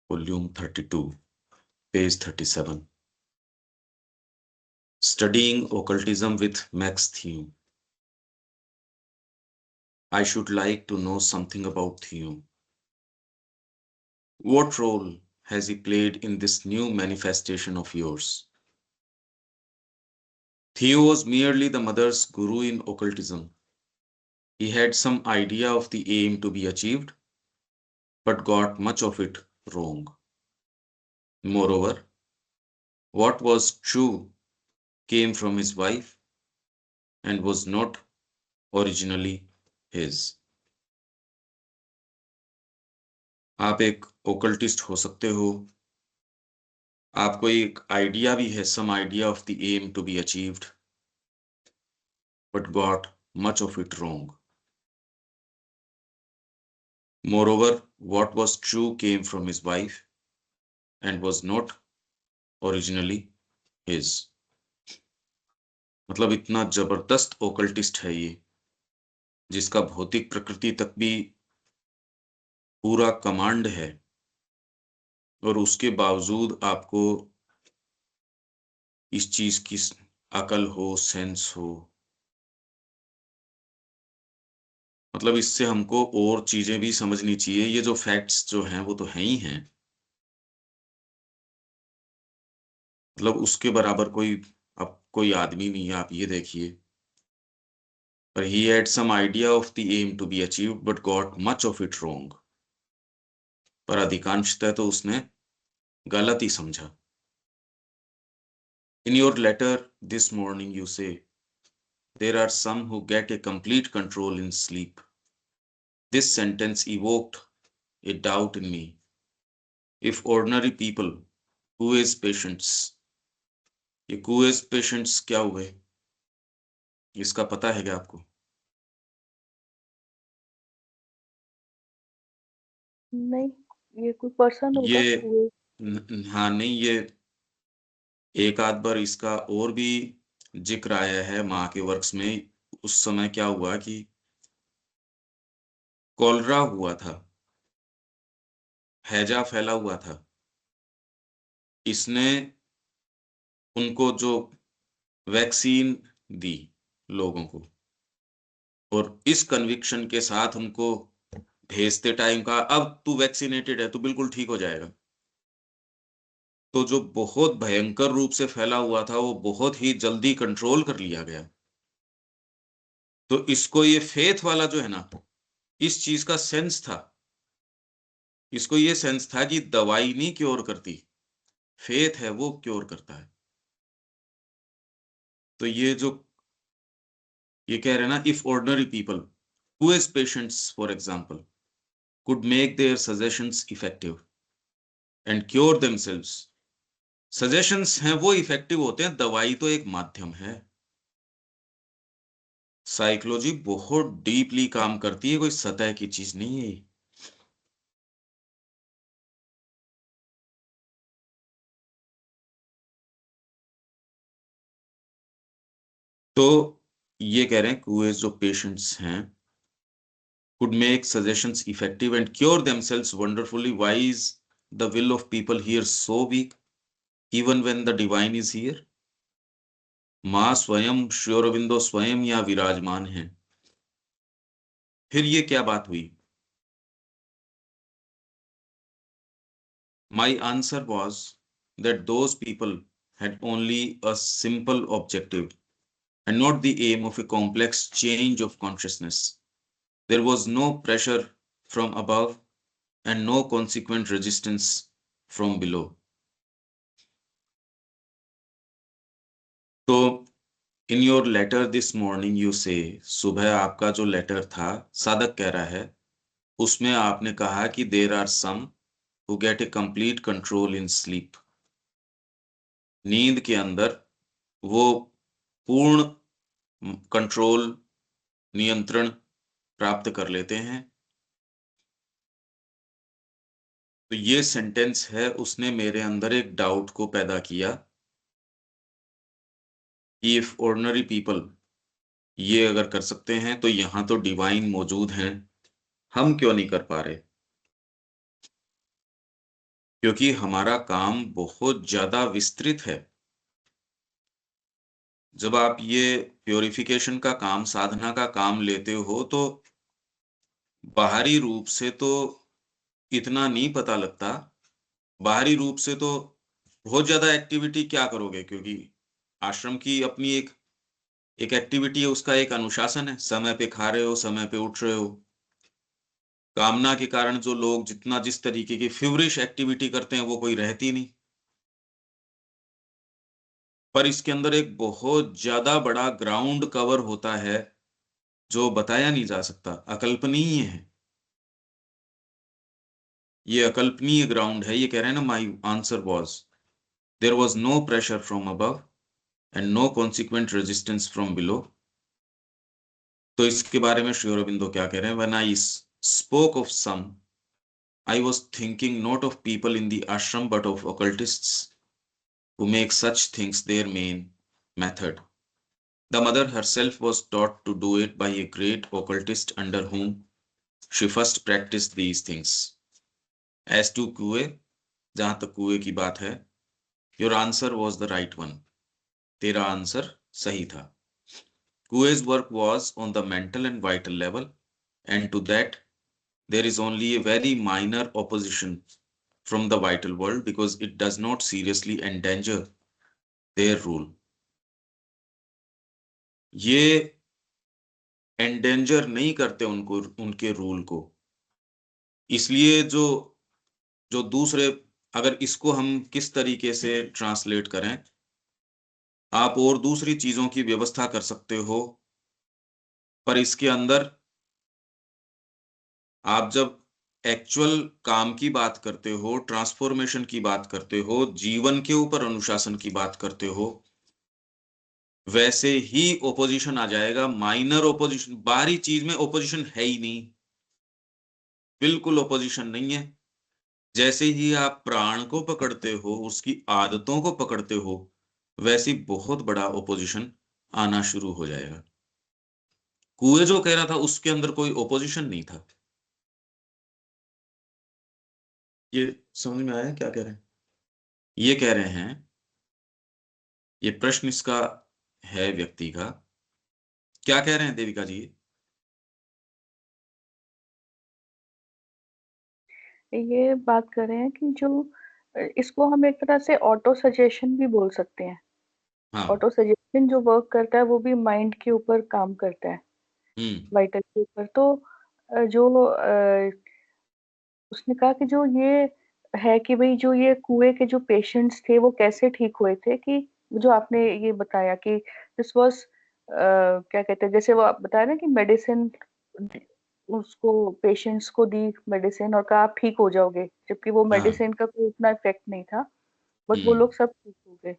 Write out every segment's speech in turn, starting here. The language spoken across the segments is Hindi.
Volume 32, page 37. Studying Occultism with Max Thium. I should like to know something about Thium. What role has he played in this new manifestation of yours? Thium was merely the mother's guru in occultism. He had some idea of the aim to be achieved, but got much of it wrong. Moreover, what was true came from his wife and was not originally his. आप एक ओकल्टिस्ट हो सकते हो, आपको एक आइडिया भी है, some idea of the aim to be achieved, but got much of it wrong. Moreover, what was true came from his wife and was not originally his. मतलब इतना जबरदस्त ओकल्टिस्ट है ये, जिसका भौतिक प्रकृति तक भी पूरा कमांड है, और उसके बावजूद आपको इस चीज की अकल हो, सेंस हो। मतलब इससे हमको और चीजें भी समझनी चाहिए। ये जो फैक्ट्स जो हैं वो तो हैं ही हैं, मतलब उसके बराबर कोई अब कोई आदमी नहीं है। आप ये देखिए, पर he had some idea of the aim to be achieved but got much of it wrong. पर अधिकांशतः तो उसने गलत ही समझा। In your letter this morning you say there are some who get a complete control in sleep. This sentence evoked a doubt in me. If ordinary people, who is patients, ये who is patients क्या हुए, इसका पता है क्या आपको? नहीं, ये कोई पर्सन होगा ये हुए। हाँ नहीं, ये एक आध बार इसका और भी जिक्र आया है माँ के वर्क्स में। उस समय क्या हुआ कि कॉलरा हुआ था, हैजा फैला हुआ था। इसने उनको जो वैक्सीन दी लोगों को, और इस कन्विक्शन के साथ उनको भेजते टाइम का अब तू वैक्सीनेटेड है, तू बिल्कुल ठीक हो जाएगा। तो जो बहुत भयंकर रूप से फैला हुआ था वो बहुत ही जल्दी कंट्रोल कर लिया गया। तो इसको ये फेथ वाला जो है ना, इस चीज का सेंस था। इसको ये सेंस था कि दवाई नहीं क्योर करती, फेथ है वो क्योर करता है। तो ये कह रहे हैं ना, if ordinary people who is patients for example could make their suggestions effective and cure themselves. Suggestions हैं वो इफेक्टिव होते हैं, दवाई तो एक माध्यम है। साइकोलॉजी बहुत डीपली काम करती है, कोई सतह की चीज नहीं है। तो ये कह रहे हैं कि जो पेशेंट्स हैं could make suggestions effective and cure themselves wonderfully. Why is the will of people here so weak even when the divine is here? माँ स्वयं, श्री अरविंदो स्वयं यहाँ विराजमान हैं। फिर ये क्या बात हुई? My answer was that those people had only a simple objective and not the aim of a complex change of consciousness. There was no pressure from above and no consequent resistance from below. तो in your letter this morning you say, सुबह आपका जो लेटर था, साधक कह रहा है, उसमें आपने कहा कि there are some who get a complete control in sleep. नींद के अंदर वो पूर्ण कंट्रोल, नियंत्रण प्राप्त कर लेते हैं। तो ये सेंटेंस है, उसने मेरे अंदर एक डाउट को पैदा किया। इफ ऑर्डिनरी पीपल ये अगर कर सकते हैं तो यहां तो डिवाइन मौजूद हैं, हम क्यों नहीं कर पा रहे? क्योंकि हमारा काम बहुत ज्यादा विस्तृत है। जब आप ये प्योरिफिकेशन का काम, साधना का काम लेते हो, तो बाहरी रूप से तो इतना नहीं पता लगता। बाहरी रूप से तो बहुत ज्यादा एक्टिविटी क्या करोगे, क्योंकि आश्रम की अपनी एक एक एक्टिविटी है, उसका एक अनुशासन है। समय पे खा रहे हो, समय पे उठ रहे हो। कामना के कारण जो लोग जितना जिस तरीके की फिवरिश एक्टिविटी करते हैं, वो कोई रहती नहीं। पर इसके अंदर एक बहुत ज्यादा बड़ा ग्राउंड कवर होता है, जो बताया नहीं जा सकता, अकल्पनीय है। ये अकल्पनीय ग्राउंड है। ये कह रहे हैं ना, my answer was, there was no pressure from above and no consequent resistance from below. तो इसके बारे में श्री अरबिंदो क्या कह रहे हैं? When I spoke of some, I was thinking not of people in the ashram but of occultists who make such things their main method. The mother herself was taught to do it by a great occultist under whom she first practiced these things. As to कुएं, जहां तक कुएं की बात है, your answer was the right one. तेरा आंसर सही था। Kue's work was on the mental and vital level, and to that there is only a very minor opposition from the vital world because it does not seriously endanger their rule. ये एंडेंजर नहीं करते उनको, उनके रूल को। इसलिए जो जो दूसरे, अगर इसको हम किस तरीके से ट्रांसलेट करें, आप और दूसरी चीजों की व्यवस्था कर सकते हो, पर इसके अंदर आप जब एक्चुअल काम की बात करते हो, ट्रांसफॉर्मेशन की बात करते हो, जीवन के ऊपर अनुशासन की बात करते हो, वैसे ही ओपोजिशन आ जाएगा। माइनर ओपोजिशन, बाहरी चीज में ओपोजिशन है ही नहीं, बिल्कुल ओपोजिशन नहीं है। जैसे ही आप प्राण को पकड़ते हो, उसकी आदतों को पकड़ते हो, वैसे बहुत बड़ा ओपोजिशन आना शुरू हो जाएगा। कुएं जो कह रहा था, उसके अंदर कोई ओपोजिशन नहीं था। ये समझ में आया क्या कह रहे हैं? ये कह रहे हैं, ये प्रश्न इसका है व्यक्ति का, क्या कह रहे हैं देविका जी? ये बात कर रहे हैं कि जो इसको हम एक तरह से ऑटो सजेशन भी बोल सकते हैं। हाँ। ऑटो सजेशन जो वर्क करता है वो भी माइंड के ऊपर काम करता है, हम्म। वाइटल के ऊपर। तो उसने कहा कि जो ये है कि भाई जो ये कुएं के जो पेशेंट्स थे वो कैसे ठीक हुए थे, कि जो आपने ये बताया कि दिस वाज क्या कहते हैं, जैसे वो आप बताया ना कि मेडिसिन उसको पेशेंट्स को दी मेडिसिन और कहा आप ठीक हो जाओगे, जबकि वो हाँ। मेडिसिन का कोई उतना इफेक्ट नहीं था, बट वो हम्म। लोग सब ठीक हो गए।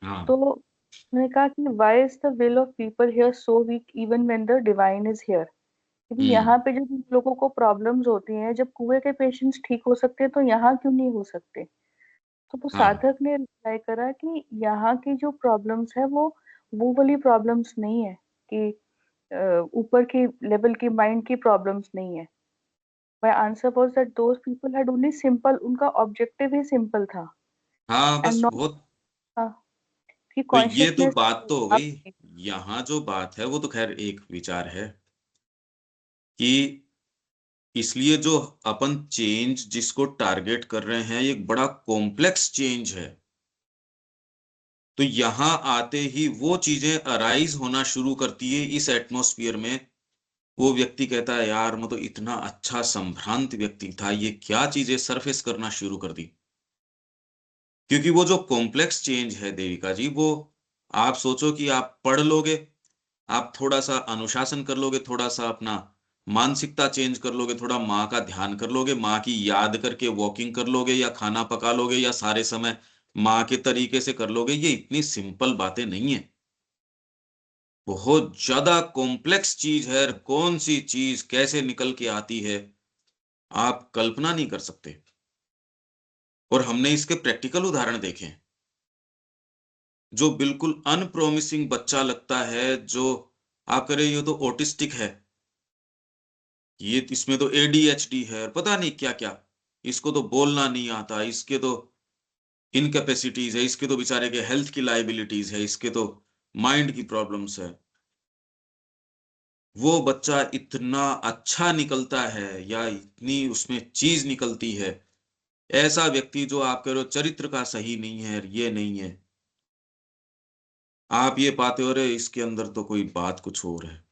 हाँ। तो उन्होंने कहा कि why is the will of people here so weak even when the divine is here. क्योंकि हम्म। यहाँ पे जो जिन लोगों को प्रॉब्लम्स होती हैं, जब कुएं के पेशेंट्स ठीक हो सकते हैं तो यहाँ क्यों नहीं हो सकते। तो वो हाँ। साधक ने रिप्लाई करा कि यहाँ की जो प्रॉब्लम्स है वो वाली प्रॉब्लम्स नहीं है, कि ऊपर की लेवल की माइंड की प्रॉब्लम्स नहीं है। My answer was that those people had only simple, उनका ऑब्जेक्टिव ही सिंपल था हाँ, एंड बस नॉट बहुत। कि तो ये तो कॉन्शियसनेस बात तो हो आप। गई। यहाँ जो बात है वो तो खैर एक विचार है कि इसलिए जो अपन चेंज जिसको टारगेट कर रहे हैं, ये एक बड़ा कॉम्प्लेक्स चेंज है। तो यहाँ आते ही वो चीजें अराइज होना शुरू करती है इस एटमॉस्फियर में। वो व्यक्ति कहता है, यार मैं तो इतना अच्छा संभ्रांत व्यक्ति था, ये क्या चीजें सरफेस करना शुरू कर दी। क्योंकि वो जो कॉम्प्लेक्स चेंज है देविका जी, वो आप सोचो कि आप पढ़ लोगे, आप थोड़ा सा अनुशासन कर लोगे, थोड़ा सा अपना मानसिकता चेंज कर लोगे, थोड़ा माँ का ध्यान कर लोगे, माँ की याद करके वॉकिंग कर लोगे, या खाना पका लोगे, या सारे समय माँ के तरीके से कर लोगे। ये इतनी सिंपल बातें नहीं है, बहुत ज्यादा कॉम्प्लेक्स चीज है। कौन सी चीज कैसे निकल के आती है, आप कल्पना नहीं कर सकते। और हमने इसके प्रैक्टिकल उदाहरण देखे हैं। जो बिल्कुल अनप्रोमिसिंग बच्चा लगता है, जो आप कह रहे हो ये तो ऑटिस्टिक है, ये इसमें तो एडीएचडी है, पता नहीं क्या क्या, इसको तो बोलना नहीं आता, इसके तो इनकैपेसिटीज है, इसके तो बेचारे के हेल्थ की लाइबिलिटीज है, इसके तो माइंड की प्रॉब्लम्स है, वो बच्चा इतना अच्छा निकलता है या इतनी उसमें चीज निकलती है, ऐसा व्यक्ति जो आप कह रहे हो चरित्र का सही नहीं है, ये नहीं है, आप ये पाते हो रहे इसके अंदर तो कोई बात कुछ और है,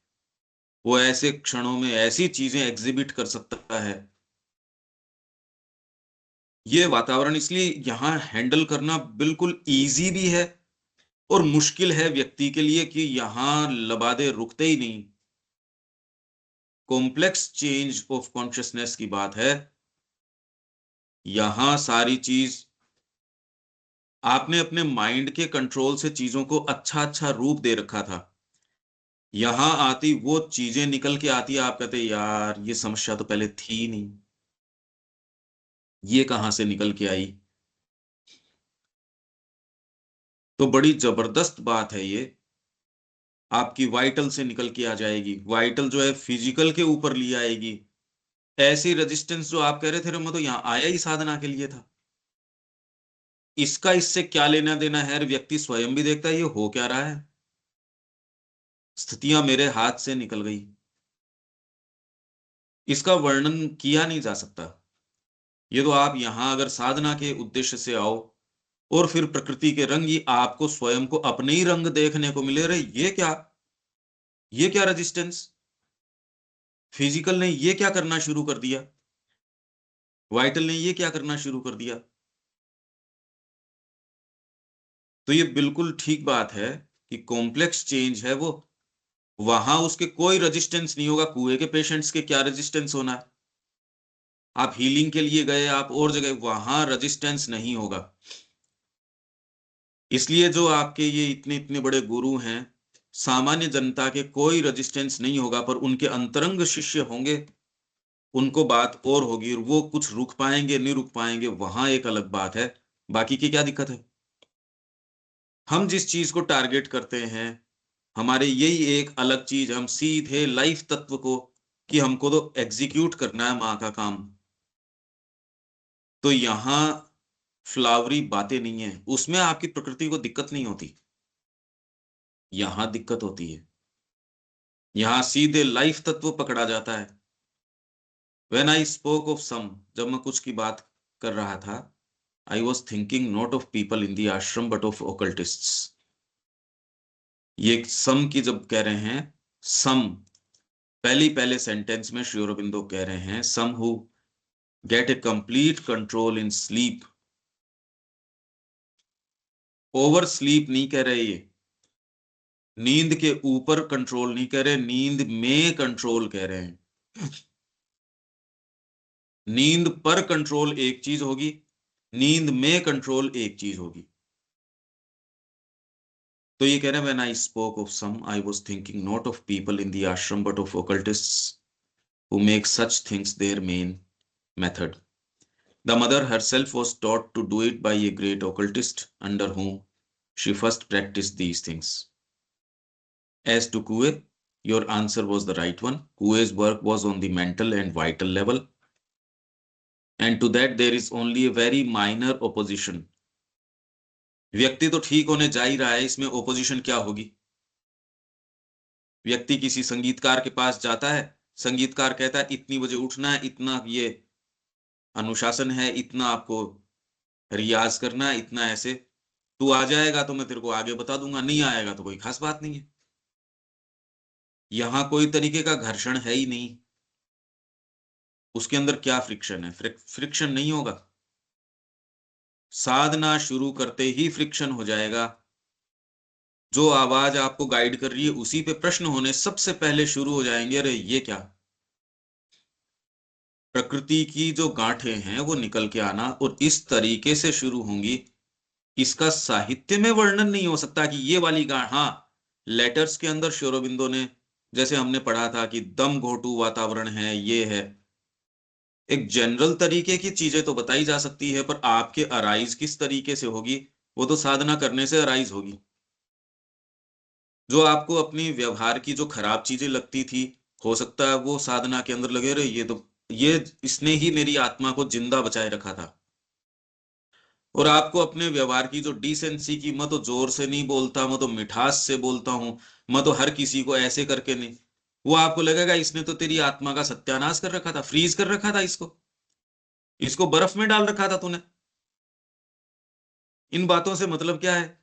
वो ऐसे क्षणों में ऐसी चीजें एग्जिबिट कर सकता है। ये वातावरण इसलिए यहां हैंडल करना बिल्कुल इजी भी है और मुश्किल है व्यक्ति के लिए कि यहां लबादे रुकते ही नहीं। कॉम्प्लेक्स चेंज ऑफ कॉन्शियसनेस की बात है, यहां सारी चीज आपने अपने माइंड के कंट्रोल से चीजों को अच्छा अच्छा रूप दे रखा था, यहां आती वो चीजें निकल के आती है, आप कहते यार ये समस्या तो पहले थी नहीं, ये कहां से निकल के आई। तो बड़ी जबरदस्त बात है ये, आपकी वाइटल से निकल के आ जाएगी, वाइटल जो है फिजिकल के ऊपर ले आएगी। ऐसी रेजिस्टेंस जो आप कह रहे थे मैं तो यहां आया ही साधना के लिए था, इसका इससे क्या लेना देना है, व्यक्ति स्वयं भी देखता है ये हो क्या रहा है, स्थितियां मेरे हाथ से निकल गई, इसका वर्णन किया नहीं जा सकता। ये तो आप यहां अगर साधना के उद्देश्य से आओ और फिर प्रकृति के रंग ही आपको स्वयं को अपने ही रंग देखने को मिले, रहे ये क्या रेजिस्टेंस, फिजिकल ने ये क्या करना शुरू कर दिया, वाइटल ने ये क्या करना शुरू कर दिया। तो ये बिल्कुल ठीक बात है कि कॉम्प्लेक्स चेंज है वो, वहां उसके कोई रेजिस्टेंस नहीं होगा, कुएं के पेशेंट्स के क्या रेजिस्टेंस होना है, आप हीलिंग के लिए गए आप और जगह, वहां रेजिस्टेंस नहीं होगा। इसलिए जो आपके ये इतने इतने बड़े गुरु हैं, सामान्य जनता के कोई रेजिस्टेंस नहीं होगा, पर उनके अंतरंग शिष्य होंगे, उनको बात और होगी, और वो कुछ रुक पाएंगे नहीं रुक पाएंगे वहां एक अलग बात है, बाकी की क्या दिक्कत है। हम जिस चीज को टारगेट करते हैं, हमारे यही एक अलग चीज, हम सीधे लाइफ तत्व को, कि हमको तो एग्जीक्यूट करना है माँ का काम, तो यहां फ्लावरी बातें नहीं है, उसमें आपकी प्रकृति को दिक्कत नहीं होती, यहां दिक्कत होती है, यहां सीधे लाइफ तत्व पकड़ा जाता है। When I spoke of some, जब मैं कुछ की बात कर रहा था, I was thinking not of people in the ashram but of ओकल्टिस्ट्स। ये सम की जब कह रहे हैं, सम पहले सेंटेंस में श्री अरबिंदो कह रहे हैं some who get a complete control in sleep, over sleep नहीं कह रहे, ये नींद के ऊपर कंट्रोल नहीं कह रहे, नींद में कंट्रोल कह रहे हैं। नींद पर कंट्रोल एक चीज होगी, नींद में कंट्रोल एक चीज होगी। तो ये कह रहे हैं when I spoke of some I was thinking not of people in the ashram but of occultists who make such things their main method. The mother herself was taught to do it by a great occultist under whom she first practiced these things. As to Kuei, your answer was the right one. Kuei's work was on the mental and vital level, and to that there is only a very minor opposition. व्यक्ति तो ठीक होने जा ही रहा है, इसमें ओपोजिशन क्या होगी। व्यक्ति किसी संगीतकार के पास जाता है, संगीतकार कहता है इतनी बजे उठना है, इतना ये अनुशासन है, इतना आपको रियाज करना है, इतना ऐसे, तू आ जाएगा तो मैं तेरे को आगे बता दूंगा, नहीं आएगा तो कोई खास बात नहीं है। यहां कोई तरीके का घर्षण है ही नहीं, उसके अंदर क्या फ्रिक्शन है, फ्रिक्शन नहीं होगा। साधना शुरू करते ही फ्रिक्शन हो जाएगा, जो आवाज आपको गाइड कर रही है उसी पे प्रश्न होने सबसे पहले शुरू हो जाएंगे, अरे ये क्या। प्रकृति की जो गांठें हैं वो निकल के आना और इस तरीके से शुरू होंगी, इसका साहित्य में वर्णन नहीं हो सकता कि ये वाली गांठ, हाँ लेटर्स के अंदर श्री अरबिंदो ने, जैसे हमने पढ़ा था कि दम घोटू वातावरण है, ये है, एक जनरल तरीके की चीजें तो बताई जा सकती है, पर आपके अराइज किस तरीके से होगी, वो तो साधना करने से अराइज होगी। जो आपको अपनी व्यवहार की जो खराब चीजें लगती थी, हो सकता है वो साधना के अंदर लगे रहे, ये तो ये इसने ही मेरी आत्मा को जिंदा बचाए रखा था। और आपको अपने व्यवहार की जो डिसेंसी की, मैं तो जोर से नहीं बोलता, मैं तो मिठास से बोलता हूं, मैं तो हर किसी को ऐसे करके नहीं, वो आपको लगेगा इसने तो तेरी आत्मा का सत्यानाश कर रखा था, फ्रीज कर रखा था, इसको इसको बर्फ में डाल रखा था तूने। इन बातों से मतलब क्या है?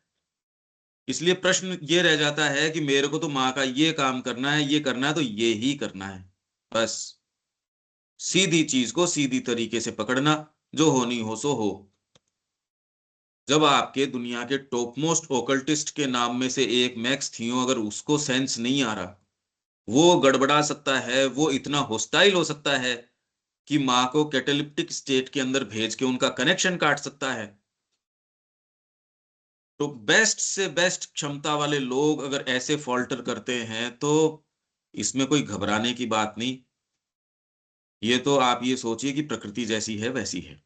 इसलिए प्रश्न ये रह जाता है कि मेरे को तो माँ का ये काम करना है, ये करना है, तो ये ही करना है। बस सीधी चीज को सीधी तरीके से पकड़ना, जो होनी हो सो हो। जब आपके दुनिया के टॉप मोस्ट ओकल्टिस्ट के नाम में से एक मैक्स थियो, अगर उसको सेंस नहीं आ रहा, वो गड़बड़ा सकता है, वो इतना होस्टाइल हो सकता है कि माँ को कैटेलिप्टिक स्टेट के अंदर भेज के उनका कनेक्शन काट सकता है, तो बेस्ट से बेस्ट क्षमता वाले लोग अगर ऐसे फॉल्टर करते हैं तो इसमें कोई घबराने की बात नहीं। ये तो आप ये सोचिए कि प्रकृति जैसी है वैसी है।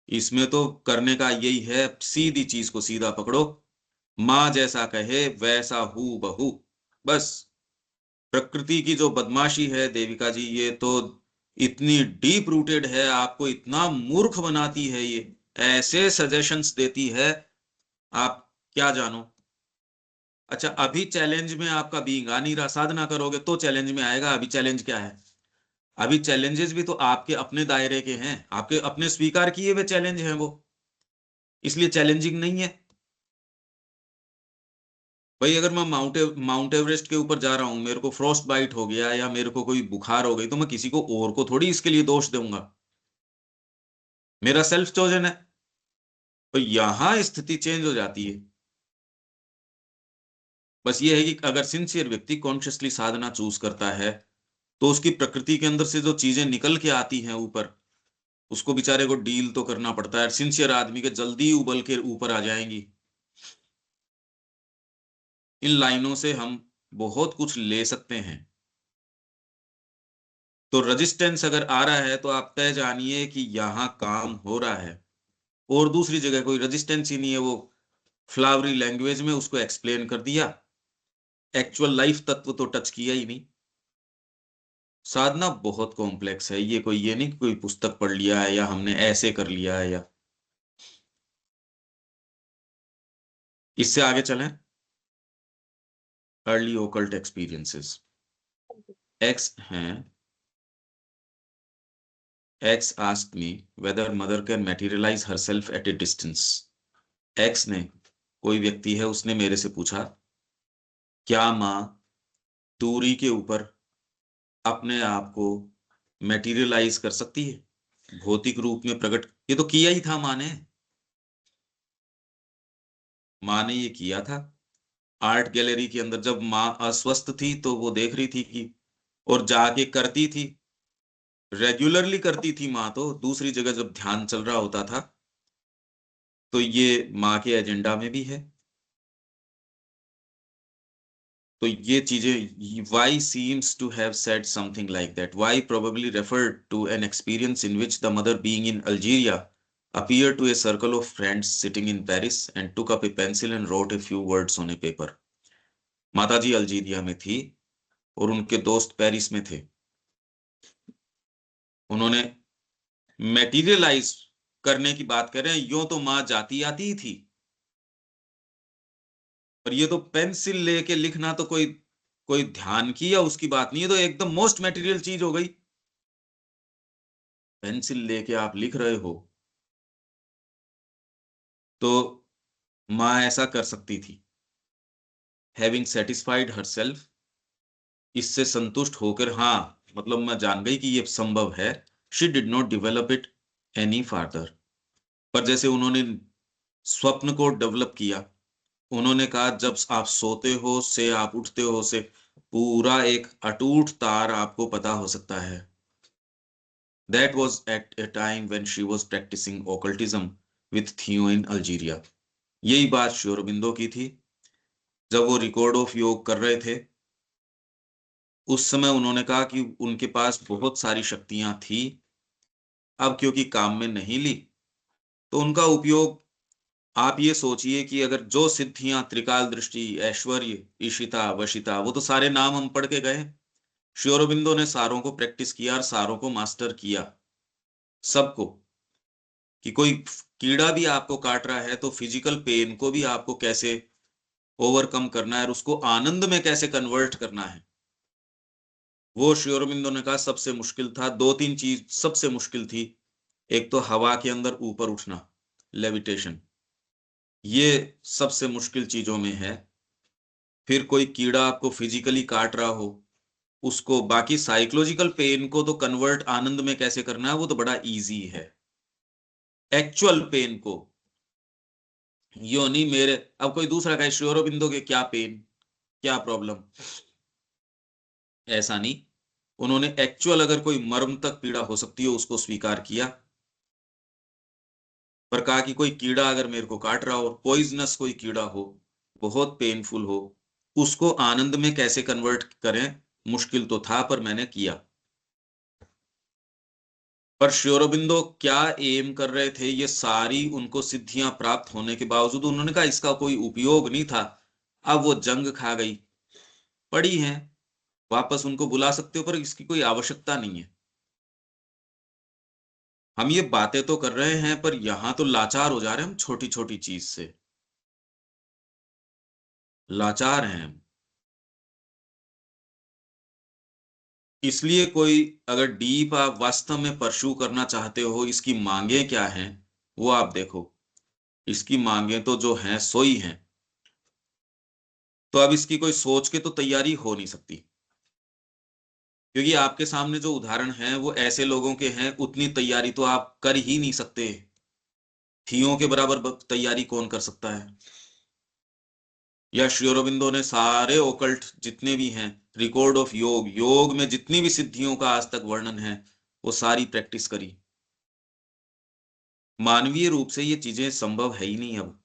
इसमें तो करने का यही है, सीधी चीज को सीधा पकड़ो, माँ जैसा कहे वैसा हूँ बहू। बस प्रकृति की जो बदमाशी है देविका जी, ये तो इतनी डीप रूटेड है, आपको इतना मूर्ख बनाती है, ये ऐसे सजेशंस देती है, आप क्या जानो। अच्छा, अभी चैलेंज में आपका बीइंग आ नहीं रहा, साधना करोगे तो चैलेंज में आएगा। अभी चैलेंज क्या है? अभी चैलेंजेस भी तो आपके अपने दायरे के हैं, आपके अपने स्वीकार किए हुए चैलेंज हैं वो, इसलिए चैलेंजिंग नहीं है। भाई अगर मैं माउंट एवरेस्ट के ऊपर जा रहा हूं, मेरे को फ्रॉस्ट बाइट हो गया या मेरे को कोई बुखार हो गई, तो मैं किसी को और को थोड़ी इसके लिए दोष दूंगा, मेरा सेल्फ चोजन है। तो यहां स्थिति चेंज हो जाती है। बस ये है कि अगर सिंसियर व्यक्ति कॉन्शियसली साधना चूज करता है, तो उसकी प्रकृति के अंदर से जो चीजें निकल के आती हैं ऊपर, उसको बेचारे को डील तो करना पड़ता है। सिंसियर आदमी के जल्दी उबल के ऊपर आ जाएंगी। इन लाइनों से हम बहुत कुछ ले सकते हैं। तो रेजिस्टेंस अगर आ रहा है तो आप तय जानिए कि यहाँ काम हो रहा है, और दूसरी जगह कोई रेजिस्टेंस ही नहीं है, वो फ्लावरी लैंग्वेज में उसको एक्सप्लेन कर दिया, एक्चुअल लाइफ तत्व तो टच किया ही नहीं। साधना बहुत कॉम्प्लेक्स है, ये कोई ये नहीं कि कोई पुस्तक पढ़ लिया है या हमने ऐसे कर लिया है, या इससे आगे चलें। Early occult experiences. एक्स हैं, X asked me whether mother can materialise herself at a distance. X ने, कोई व्यक्ति है, उसने मेरे से पूछा, क्या माँ दूरी के ऊपर अपने आप को मैटेरियलाइज कर सकती है, भौतिक रूप में प्रकट? ये तो किया ही था माँ ने ये किया था। आर्ट गैलरी के अंदर जब माँ अस्वस्थ थी तो वो देख रही थी कि, और जाके करती थी, रेगुलरली करती थी माँ। तो दूसरी जगह जब ध्यान चल रहा होता था, तो ये माँ के एजेंडा में भी है। तो ये चीजें, Y seems to have said something like that, Y probably referred to an experience in which the mother being in Algeria appeared to a circle of friends sitting in Paris and took up a pencil and wrote a few words on a paper। माताजी अल्जीरिया में थी और उनके दोस्त पेरिस में थे। उन्होंने मेटीरियलाइज करने की बात कर रहे हैं, यूं तो माँ जाती आती ही थी, पर ये तो पेंसिल लेके लिखना तो कोई कोई ध्यान की या उसकी बात नहीं है, तो एकदम मोस्ट मटेरियल चीज हो गई। पेंसिल लेके आप लिख रहे हो, तो माँ ऐसा कर सकती थी। हैविंग सेटिस्फाइड हरसेल्फ, इससे संतुष्ट होकर, हाँ मतलब मैं जान गई कि ये संभव है, she did not develop it any farther. पर जैसे उन्होंने स्वप्न को डेवलप किया, उन्होंने कहा जब आप सोते हो से आप उठते हो से पूरा एक अटूट तार आपको पता हो सकता है। That was at a time when she was practising occultism with Theo in Algeria. यही बात श्री अरबिंदो की थी, जब वो रिकॉर्ड ऑफ योग कर रहे थे। उस समय उन्होंने कहा कि उनके पास बहुत सारी शक्तियां थी, अब क्योंकि काम में नहीं ली, तो उनका उपयोग, आप ये सोचिए कि अगर जो सिद्धियां, त्रिकाल दृष्टि, ऐश्वर्य, ईशिता, वशिता, वो तो सारे नाम हम पढ़ के गए। श्री अरबिंदो ने सारों को प्रैक्टिस किया और सारों को मास्टर किया, सबको, कि कोई कीड़ा भी आपको काट रहा है तो फिजिकल पेन को भी आपको कैसे ओवरकम करना है और उसको आनंद में कैसे कन्वर्ट करना है। वो श्री अरबिंदो ने कहा सबसे मुश्किल था। दो तीन चीज सबसे मुश्किल थी। एक तो हवा के अंदर ऊपर उठना, लेविटेशन, ये सबसे मुश्किल चीजों में है। फिर कोई कीड़ा आपको फिजिकली काट रहा हो, उसको, बाकी साइकोलॉजिकल पेन को तो कन्वर्ट आनंद में कैसे करना है वो तो बड़ा इजी है। एक्चुअल पेन को, यो नहीं मेरे, अब कोई दूसरा कहे श्री अरबिंदो के क्या पेन, क्या प्रॉब्लम, ऐसा नहीं। उन्होंने एक्चुअल अगर कोई मर्म तक पीड़ा हो सकती हो उसको स्वीकार किया, पर कहा कि कोई कीड़ा अगर मेरे को काट रहा हो, पॉइजनस कोई कीड़ा हो, बहुत पेनफुल हो, उसको आनंद में कैसे कन्वर्ट करें, मुश्किल तो था पर मैंने किया। पर श्री अरबिंदो क्या एम कर रहे थे, ये सारी उनको सिद्धियां प्राप्त होने के बावजूद उन्होंने कहा इसका कोई उपयोग नहीं था। अब वो जंग खा गई, पड़ी हैं, वापस उनको बुला सकते हो पर इसकी कोई आवश्यकता नहीं है। हम ये बातें तो कर रहे हैं पर यहां तो लाचार हो जा रहे हैं हम, छोटी छोटी चीज से लाचार हैं हम। इसलिए कोई अगर डीप आप वास्तव में परस्यू करना चाहते हो, इसकी मांगे क्या हैं वो आप देखो। इसकी मांगे तो जो हैं सो ही हैं। तो अब इसकी कोई सोच के तो तैयारी हो नहीं सकती, क्योंकि आपके सामने जो उदाहरण हैं वो ऐसे लोगों के हैं, उतनी तैयारी तो आप कर ही नहीं सकते। थियों के बराबर तैयारी कौन कर सकता है। या श्री अरबिंदो ने सारे ओकल्ट जितने भी हैं, रिकॉर्ड ऑफ योग, योग में जितनी भी सिद्धियों का आज तक वर्णन है वो सारी प्रैक्टिस करी। मानवीय रूप से ये चीजें संभव है ही नहीं अब।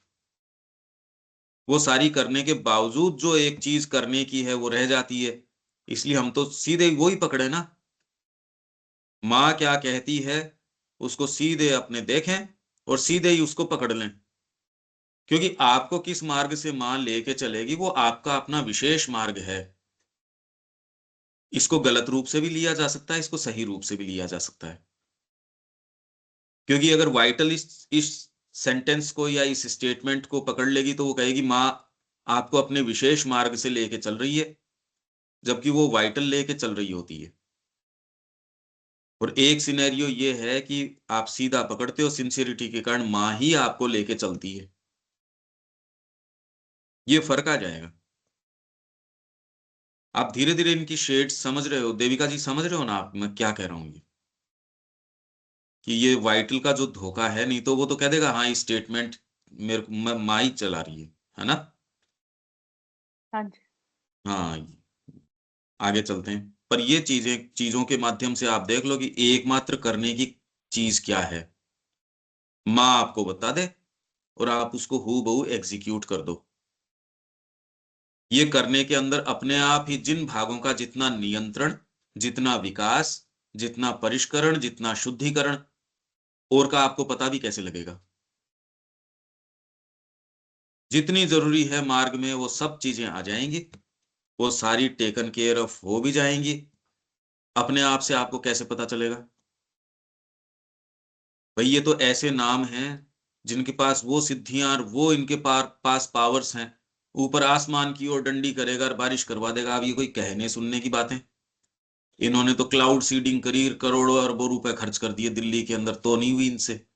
वो सारी करने के बावजूद जो एक चीज करने की है वो रह जाती है। इसलिए हम तो सीधे वो ही पकड़े ना, माँ क्या कहती है उसको सीधे अपने देखें और सीधे ही उसको पकड़ लें। क्योंकि आपको किस मार्ग से माँ लेके चलेगी वो आपका अपना विशेष मार्ग है। इसको गलत रूप से भी लिया जा सकता है, इसको सही रूप से भी लिया जा सकता है। क्योंकि अगर वाइटल इस सेंटेंस को या इस स्टेटमेंट को पकड़ लेगी तो वो कहेगी माँ आपको अपने विशेष मार्ग से लेके चल रही है, जबकि वो वाइटल लेके चल रही होती है। और एक सिनेरियो ये है कि आप सीधा पकड़ते हो, सिंसियरिटी के कारण माँ ही आपको लेके चलती है। ये फर्क आ जाएगा। आप धीरे धीरे इनकी शेड्स समझ रहे हो, देविका जी समझ रहे हो ना आप मैं क्या कह रहा हूँ, कि ये वाइटल का जो धोखा है, नहीं तो वो तो कह देगा हाँ ये स्टेटमेंट मेरे को माँ ही चला रही है ना। हाँ जी। हाँ, आगे चलते हैं। पर ये चीजों के माध्यम से आप देख लो कि एकमात्र करने की चीज क्या है, माँ आपको बता दे और आप उसको हू बहू एग्जीक्यूट कर दो। ये करने के अंदर अपने आप ही जिन भागों का जितना नियंत्रण, जितना विकास, जितना परिष्करण, जितना शुद्धिकरण, और का आपको पता भी कैसे लगेगा। जितनी जरूरी है मार्ग में वो सब चीजें आ जाएंगी, वो सारी टेकन केयर ऑफ हो भी जाएंगी। अपने आप से आपको कैसे पता चलेगा भाई, ये तो ऐसे नाम हैं जिनके पास वो सिद्धियां और वो इनके पास पावर्स हैं। ऊपर आसमान की ओर डंडी करेगा और बारिश करवा देगा। अब ये कोई कहने सुनने की बातें। इन्होंने तो क्लाउड सीडिंग करी, करोड़ों अरबों रुपए खर्च कर दिए, दिल्ली के अंदर तो नहीं हुई इनसे।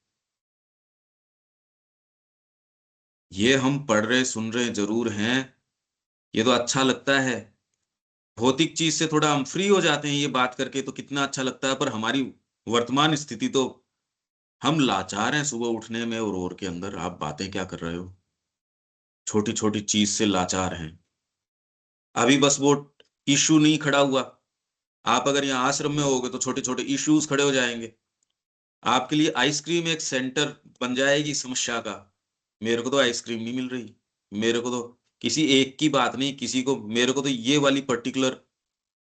ये हम पढ़ रहे सुन रहे जरूर हैं, ये तो अच्छा लगता है। भौतिक चीज से थोड़ा हम फ्री हो जाते हैं ये बात करके तो कितना अच्छा लगता है, पर हमारी वर्तमान स्थिति तो हम लाचार हैं सुबह उठने में और के अंदर। आप बातें क्या कर रहे हो, छोटी छोटी चीज से लाचार हैं। अभी बस वो इशू नहीं खड़ा हुआ, आप अगर यहाँ आश्रम में होगे तो छोटे छोटे इश्यूज खड़े हो जाएंगे। आपके लिए आइसक्रीम एक सेंटर बन जाएगी समस्या का। मेरे को तो आइसक्रीम नहीं मिल रही, मेरे को तो किसी एक की बात नहीं, किसी को, मेरे को तो ये वाली पर्टिकुलर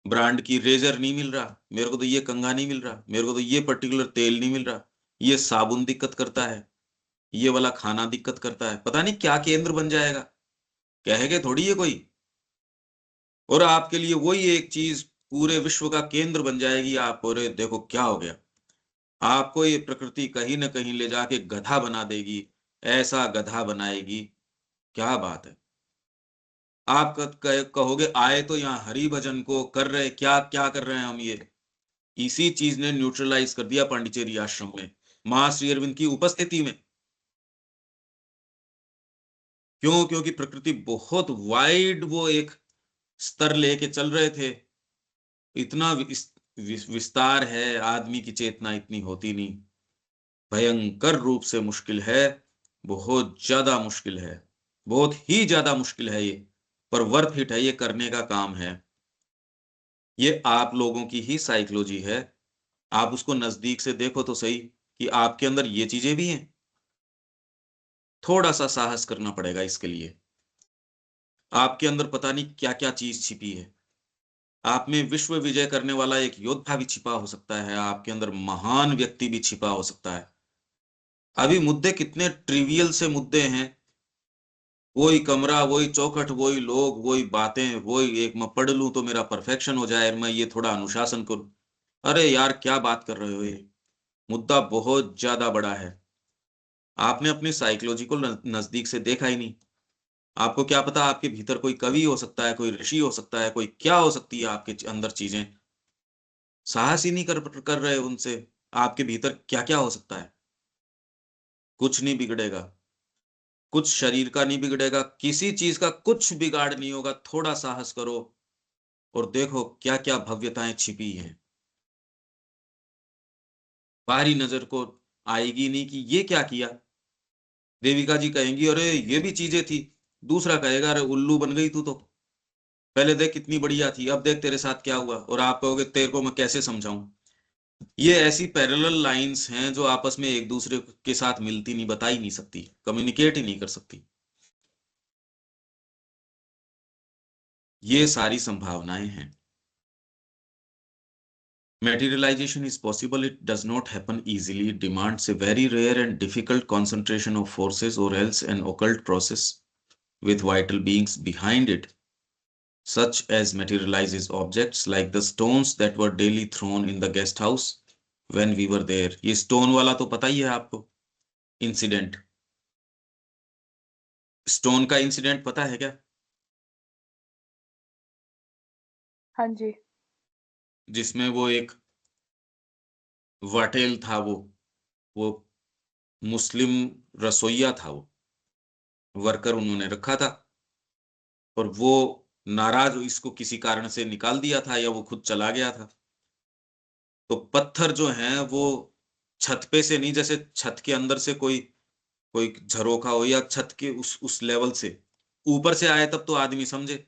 ब्रांड की रेजर नहीं मिल रहा, मेरे को तो ये कंघा नहीं मिल रहा, मेरे को तो ये पर्टिकुलर तेल नहीं मिल रहा, ये साबुन दिक्कत करता है, ये वाला खाना दिक्कत करता है। पता नहीं क्या केंद्र बन जाएगा, कहेगे थोड़ी है कोई। और आपके लिए वही एक चीज पूरे विश्व का केंद्र बन जाएगी आप, और देखो क्या हो गया, आपको ये प्रकृति कहीं ना कहीं ले जाके गधा बना देगी, ऐसा गधा बनाएगी, क्या बात है। आप कहोगे आए तो यहाँ हरि भजन को कर रहे, क्या क्या कर रहे हैं हम, ये इसी चीज ने न्यूट्रलाइज कर दिया पांडिचेरी आश्रम में, मां श्री अरविंद की उपस्थिति में। क्यों? क्योंकि प्रकृति बहुत वाइड वो एक स्तर लेके चल रहे थे। इतना विस्तार है, आदमी की चेतना इतनी होती नहीं। भयंकर रूप से मुश्किल है, बहुत ज्यादा मुश्किल है, बहुत ही ज्यादा मुश्किल है ये, पर वर्थ इट है, ये करने का काम है। ये आप लोगों की ही साइकोलॉजी है। आप उसको नजदीक से देखो तो सही कि आपके अंदर ये चीजें भी हैं। थोड़ा सा साहस करना पड़ेगा इसके लिए। आपके अंदर पता नहीं क्या क्या चीज छिपी है। आप में विश्व विजय करने वाला एक योद्धा भी छिपा हो सकता है, आपके अंदर महान व्यक्ति भी छिपा हो सकता है। अभी मुद्दे कितने ट्रिवियल से मुद्दे हैं, वही कमरा, वही चौखट, वही लोग, वही बातें, वही एक मैं पढ़ लूं तो मेरा परफेक्शन हो जाए, मैं ये थोड़ा अनुशासन करूं। अरे यार क्या बात कर रहे हो, ये मुद्दा बहुत ज्यादा बड़ा है। आपने अपनी साइकोलॉजी को नजदीक से देखा ही नहीं। आपको क्या पता, आपके भीतर कोई कवि हो सकता है, कोई ऋषि हो सकता है, कोई क्या हो सकती है आपके अंदर चीजें। साहस ही नहीं कर रहे उनसे। आपके भीतर क्या क्या हो सकता है। कुछ नहीं बिगड़ेगा, कुछ शरीर का नहीं बिगड़ेगा, किसी चीज का कुछ बिगाड़ नहीं होगा। थोड़ा साहस करो और देखो क्या क्या भव्यताएं छिपी हैं। बाहरी नजर को आएगी नहीं कि ये क्या किया। देविका जी कहेंगी अरे ये भी चीजें थी, दूसरा कहेगा अरे उल्लू बन गई तू तो, पहले देख कितनी बढ़िया थी, अब देख तेरे साथ क्या हुआ, और आप कहोगे तेरे को मैं कैसे समझाऊं। ये ऐसी पैरेलल लाइंस हैं जो आपस में एक दूसरे के साथ मिलती नहीं, बता ही नहीं सकती, कम्युनिकेट ही नहीं कर सकती। ये सारी संभावनाएं हैं। Materialization is possible, it does not happen easily, it demands a very rare and difficult concentration of forces, or else an occult process with vital beings behind it, such as materializes objects like the stones that were daily thrown in the guest house when we were there। ये stone वाला तो पता ही है आपको, इंसिडेंट। स्टोन का इंसिडेंट पता है क्या? हाँ जी। जिसमें वो एक वटेल था, वो मुस्लिम रसोइया था, वो वर्कर उन्होंने रखा था, और वो नाराज इसको किसी कारण से निकाल दिया था, या वो खुद चला गया था। तो पत्थर जो हैं वो छत पे से नहीं, जैसे छत के अंदर से कोई कोई झरोखा हो, या छत के उस लेवल से ऊपर से आए तब तो आदमी समझे।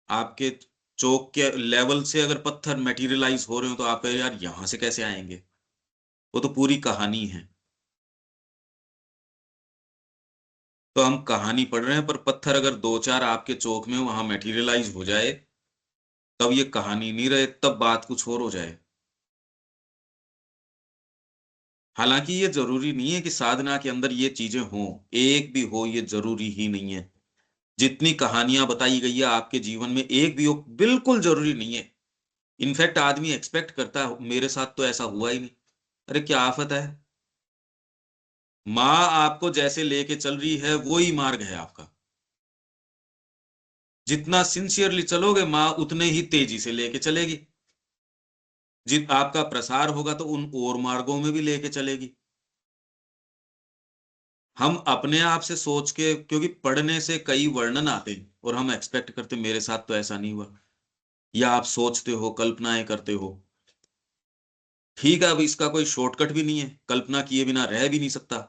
आपके चौक के लेवल से अगर पत्थर मेटीरियलाइज हो रहे हो तो आप कहे यार यहां से कैसे आएंगे। वो तो पूरी कहानी है। तो हम कहानी पढ़ रहे हैं, पर पत्थर अगर दो चार आपके चौक में वहां मेटीरियलाइज हो जाए, तब ये कहानी नहीं रहे, तब बात कुछ और हो जाए। हालांकि ये जरूरी नहीं है कि साधना के अंदर ये चीजें हों, एक भी हो ये जरूरी ही नहीं है। जितनी कहानियां बताई गई है आपके जीवन में एक भी हो बिल्कुल जरूरी नहीं है। इनफैक्ट आदमी एक्सपेक्ट करता है मेरे साथ तो ऐसा हुआ ही नहीं। अरे क्या आफत है। माँ आपको जैसे लेके चल रही है वो ही मार्ग है आपका। जितना सिंसियरली चलोगे माँ उतने ही तेजी से लेके चलेगी। जित आपका प्रसार होगा तो उन और मार्गों में भी लेके चलेगी। हम अपने आप से सोच के, क्योंकि पढ़ने से कई वर्णन आते हैं और हम एक्सपेक्ट करते मेरे साथ तो ऐसा नहीं हुआ, या आप सोचते हो, कल्पनाएं करते हो। ठीक है, अब इसका कोई शॉर्टकट भी नहीं है, कल्पना किए बिना रह भी नहीं सकता।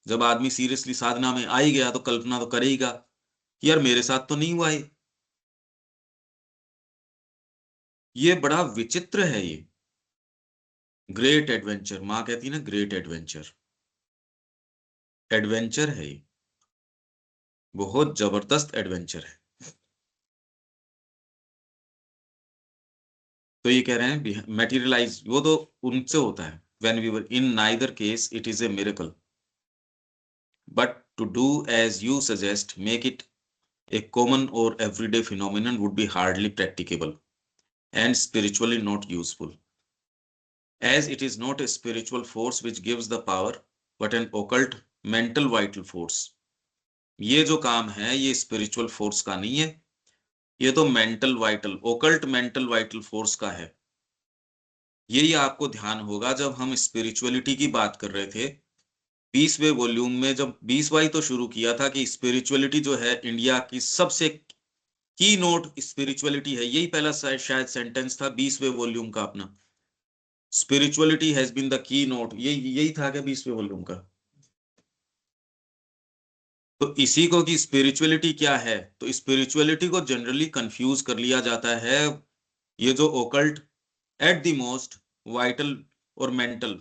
जब आदमी सीरियसली साधना में आ ही गया तो कल्पना तो करेगा कि यार मेरे साथ तो नहीं हुआ ये बड़ा विचित्र है ये। ग्रेट एडवेंचर, माँ कहती है ना, ग्रेट एडवेंचर, एडवेंचर है ये, बहुत जबरदस्त एडवेंचर है। तो ये कह रहे हैं मेटीरियलाइज वो तो उनसे होता है, when we were in neither case it is a miracle, but to do as you suggest, make it a common or everyday phenomenon would be hardly practicable। and spiritually not useful, as it is not a spiritual force which gives the power, but an occult mental vital force. ये जो काम है ये स्पिरिचुअल फोर्स का नहीं है, ये तो mental vital occult mental vital force का है। यही आपको ध्यान होगा जब हम स्पिरिचुअलिटी की बात कर रहे थे 20वें वॉल्यूम में, जब 20वां तो शुरू किया था कि स्पिरिचुअलिटी जो है इंडिया की सबसे की नोट स्पिरिचुअलिटी है, यही पहला शायद सेंटेंस था 20वें वॉल्यूम का अपना, spirituality has been the keynote, यही था क्या 20वें वॉल्यूम का। तो इसी को कि स्पिरिचुअलिटी क्या है, तो स्पिरिचुअलिटी को जनरली कंफ्यूज कर लिया जाता है ये जो occult at the most vital और मेंटल,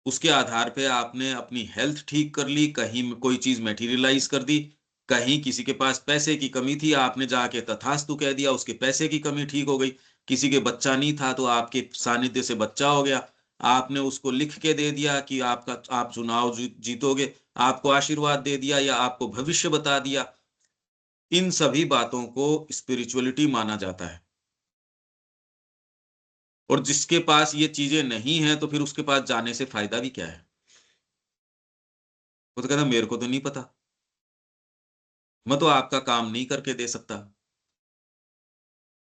उसके आधार पे आपने अपनी हेल्थ ठीक कर ली, कहीं कोई चीज मेटीरियलाइज कर दी, कहीं किसी के पास पैसे की कमी थी आपने जाके तथास्तु कह दिया, उसके पैसे की कमी ठीक हो गई, किसी के बच्चा नहीं था तो आपके सानिध्य से बच्चा हो गया, आपने उसको लिख के दे दिया कि आपका आप चुनाव जीतोगे, आपको आशीर्वाद दे दिया या आपको भविष्य बता दिया। इन सभी बातों को स्पिरिचुअलिटी माना जाता है। और जिसके पास ये चीजें नहीं है तो फिर उसके पास जाने से फायदा भी क्या है। वो तो कहता मेरे को तो नहीं पता, मैं तो आपका काम नहीं करके दे सकता।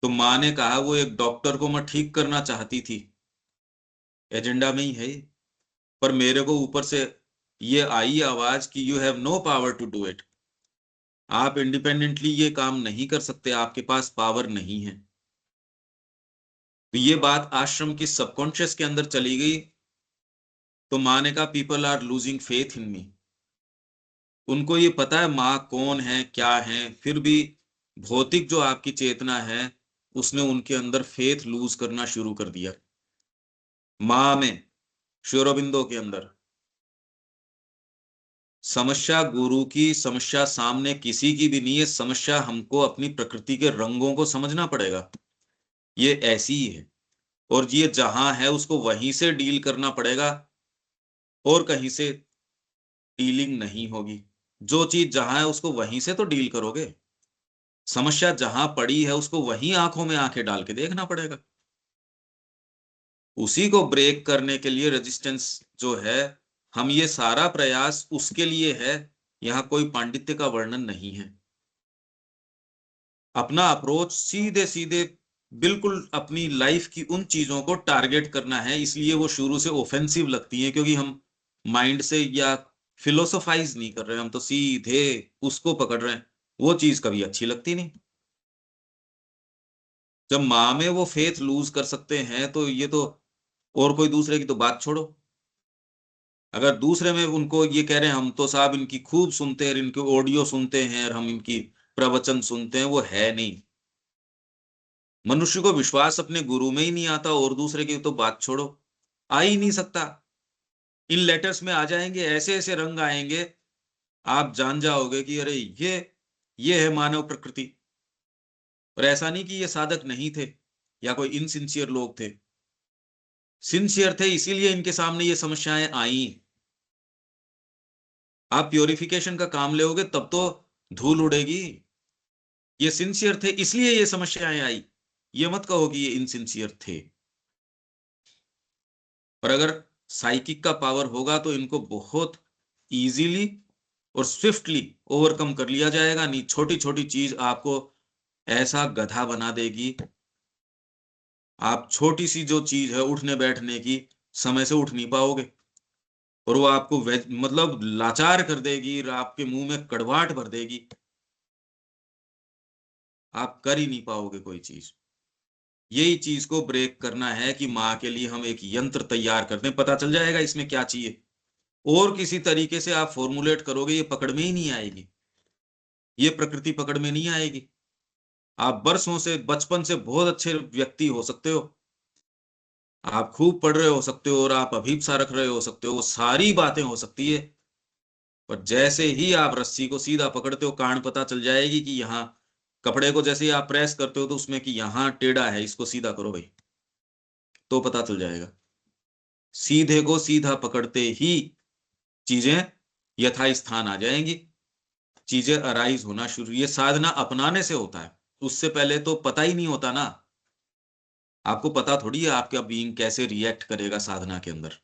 तो माँ ने कहा वो एक डॉक्टर को मैं ठीक करना चाहती थी, एजेंडा में ही है ये। पर मेरे को ऊपर से ये आई आवाज कि you have no power to do it, आप इंडिपेंडेंटली ये काम नहीं कर सकते, आपके पास पावर नहीं है। तो ये बात आश्रम की सबकॉन्शियस के अंदर चली गई। तो माँ ने कहा people are losing faith in me, उनको ये पता है माँ कौन है क्या है, फिर भी भौतिक जो आपकी चेतना है उसने उनके अंदर फेथ लूज करना शुरू कर दिया। माँ में, श्री अरबिंदो के अंदर समस्या गुरु की समस्या सामने किसी की भी नहीं है, समस्या हमको अपनी प्रकृति के रंगों को समझना पड़ेगा, ये ऐसी ही है और ये जहां है उसको वहीं से डील करना पड़ेगा और कहीं से डीलिंग नहीं होगी। जो चीज जहां है उसको वहीं से तो डील करोगे, समस्या जहां पड़ी है उसको वहीं आंखों में आंखें डाल के देखना पड़ेगा। उसी को ब्रेक करने के लिए रेजिस्टेंस जो है, हम ये सारा प्रयास उसके लिए है, यहाँ कोई पांडित्य का वर्णन नहीं है। अपना अप्रोच सीधे सीधे बिल्कुल अपनी लाइफ की उन चीजों को टारगेट करना है, इसलिए वो शुरू से ऑफेंसिव लगती है क्योंकि हम माइंड से या फिलोसोफाइज नहीं कर रहे, हम तो सीधे उसको पकड़ रहे हैं, वो चीज कभी अच्छी लगती नहीं। जब माँ में वो फेथ लूज कर सकते हैं तो ये तो, और कोई दूसरे की तो बात छोड़ो, अगर दूसरे में उनको ये कह रहे हैं हम तो साहब इनकी खूब सुनते हैं, इनके ऑडियो सुनते हैं और हम इनकी प्रवचन सुनते हैं, वो है नहीं। मनुष्य को विश्वास अपने गुरु में ही नहीं आता और दूसरे की तो बात छोड़ो, आ ही नहीं सकता। इन लेटर्स में आ जाएंगे ऐसे ऐसे रंग आएंगे, आप जान जाओगे कि अरे ये है मानव प्रकृति। और ऐसा नहीं कि ये साधक नहीं थे या कोई इनसिंसियर लोग थे, सिंसियर थे इसीलिए इनके सामने ये समस्याएं आई। आप प्योरिफिकेशन का काम लोगे तब तो धूल उड़ेगी। ये सिंसियर थे इसलिए ये समस्याएं आई, ये मत कहो कि ये इनसिंसियर थे। और अगर साइकिक का पावर होगा तो इनको बहुत इजीली और स्विफ्टली ओवरकम कर लिया जाएगा। नहीं, छोटी छोटी चीज आपको ऐसा गधा बना देगी, आप छोटी सी जो चीज है उठने बैठने की समय से उठ नहीं पाओगे और वो आपको मतलब लाचार कर देगी, आपके मुंह में कड़वाहट भर देगी, आप कर ही नहीं पाओगे कोई चीज। यही चीज को ब्रेक करना है कि माँ के लिए हम एक यंत्र तैयार करते हैं, पता चल जाएगा इसमें क्या चाहिए, और किसी तरीके से आप फॉर्मुलेट करोगे ये पकड़ में ही नहीं आएगी, ये प्रकृति पकड़ में नहीं आएगी। आप बरसों से बचपन से बहुत अच्छे व्यक्ति हो सकते हो, आप खूब पढ़ रहे हो सकते हो और आप अभीपसा रख रहे हो सकते हो, वो सारी बातें हो सकती है, पर जैसे ही आप रस्सी को सीधा पकड़ते हो कान पता चल जाएगी कि यहाँ, कपड़े को जैसे ही आप प्रेस करते हो तो उसमें कि यहाँ टेढ़ा है, इसको सीधा करो भाई, तो पता चल जाएगा। सीधे को सीधा पकड़ते ही चीजें यथास्थान आ जाएंगी, चीजें अराइज होना शुरू। ये साधना अपनाने से होता है, उससे पहले तो पता ही नहीं होता ना। आपको पता थोड़ी है आपका बीइंग कैसे रिएक्ट करेगा साधना के अंदर।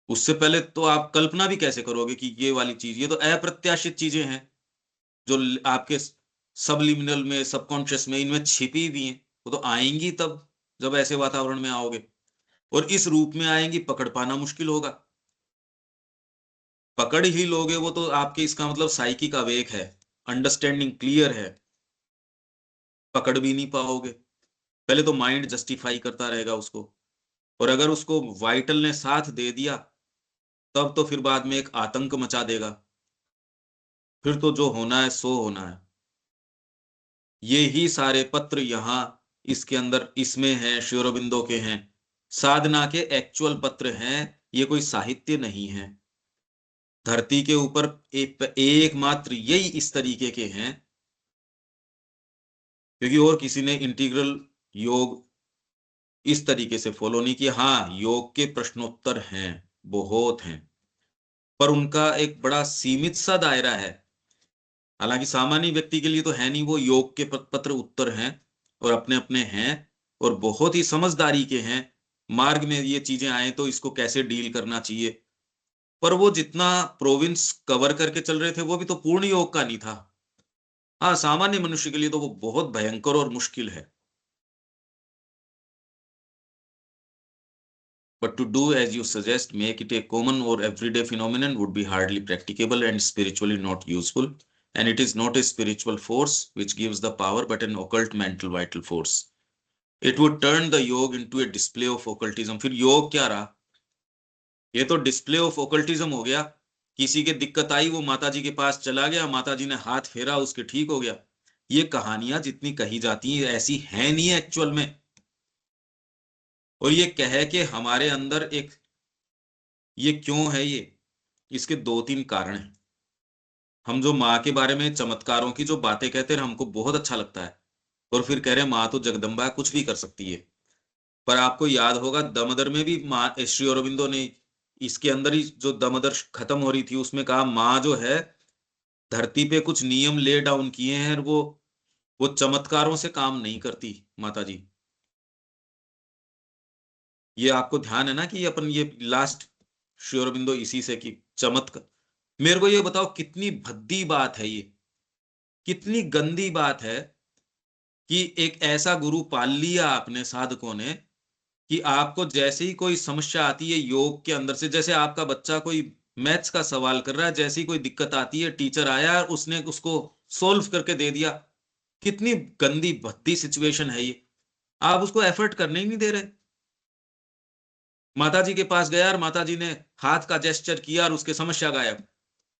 उससे पहले तो आप कल्पना भी कैसे करोगे कि ये वाली चीज, ये तो अप्रत्याशित चीजें हैं जो आपके सबलिमिनल में, सबकॉन्शियस में, इनमें छिपी हुई हैं। वो तो आएंगी तब जब ऐसे वातावरण में आओगे, और इस रूप में आएंगी, पकड़ पाना मुश्किल होगा। पकड़ ही लोगे वो तो आपके, इसका मतलब साइकिक अवेक है, अंडरस्टैंडिंग क्लियर है, पकड़ भी नहीं पाओगे। पहले तो माइंड जस्टिफाई करता रहेगा उसको, और अगर उसको वाइटल ने साथ दे दिया तब तो फिर बाद में एक आतंक मचा देगा। फिर तो जो होना है सो होना है। ये ही सारे पत्र यहाँ इसके अंदर इसमें हैं, श्री अरबिंदो के हैं, साधना के एक्चुअल पत्र हैं। ये कोई साहित्य नहीं है। धरती के ऊपर एकमात्र यही इस तरीके के हैं, क्योंकि और किसी ने इंटीग्रल योग इस तरीके से फॉलो नहीं किया। हाँ, योग के प्रश्नोत्तर हैं, बहुत हैं, पर उनका एक बड़ा सीमित सा दायरा है। हालांकि सामान्य व्यक्ति के लिए तो है नहीं, वो योग के पत्र उत्तर हैं और अपने अपने हैं, और बहुत ही समझदारी के हैं। मार्ग में ये चीजें आए तो इसको कैसे डील करना चाहिए। पर वो जितना प्रोविंस कवर करके चल रहे थे वो भी तो पूर्ण योग का नहीं था। हाँ, सामान्य मनुष्य के लिए तो वो बहुत भयंकर और मुश्किल है। But to do as you suggest, make it a common or everyday phenomenon would be hardly practicable and spiritually not useful. And it is not a spiritual force which gives the power, but an occult mental vital force. It would turn the yoga into a display of occultism. फिर योग क्या रहा? ये तो डिस्प्ले ऑफ ओकल्टिज्म हो गया। किसी के दिक्कत आई, वो माता जी के पास चला गया, माता जी ने हाथ फेरा, उसके ठीक हो गया। ये कहानियां जितनी कही जाती हैं ऐसी हैं नहीं एक्चुअल में। और ये कह के हमारे अंदर एक, ये क्यों है ये, इसके दो तीन कारण हैं। हम जो माँ के बारे में चमत्कारों की जो बातें कहते हैं हमको बहुत अच्छा लगता है, और फिर कह रहे हैं माँ तो जगदम्बा है, कुछ भी कर सकती है। पर आपको याद होगा दमदर में भी माँ, श्री अरबिंदो ने इसके अंदर ही जो दमदर खत्म हो रही थी उसमें कहा माँ जो है धरती पे कुछ नियम ले डाउन किए हैं, और वो चमत्कारों से काम नहीं करती माता जी। ये आपको ध्यान है ना कि अपन ये लास्ट श्री अरबिंदो इसी से कि चमत्कार। मेरे को ये बताओ कितनी भद्दी बात है ये, कितनी गंदी बात है कि एक ऐसा गुरु पाल लिया आपने साधकों ने कि आपको जैसे ही कोई समस्या आती है योग के अंदर से, जैसे आपका बच्चा कोई मैथ्स का सवाल कर रहा है, जैसे ही कोई दिक्कत आती है टीचर आया और उसने उसको सोल्व करके दे दिया। कितनी गंदी भद्दी सिचुएशन है ये। आप उसको एफर्ट करने ही नहीं दे रहे। माता जी के पास गया और माता जी ने हाथ का जेस्चर किया और उसके समस्या गायब,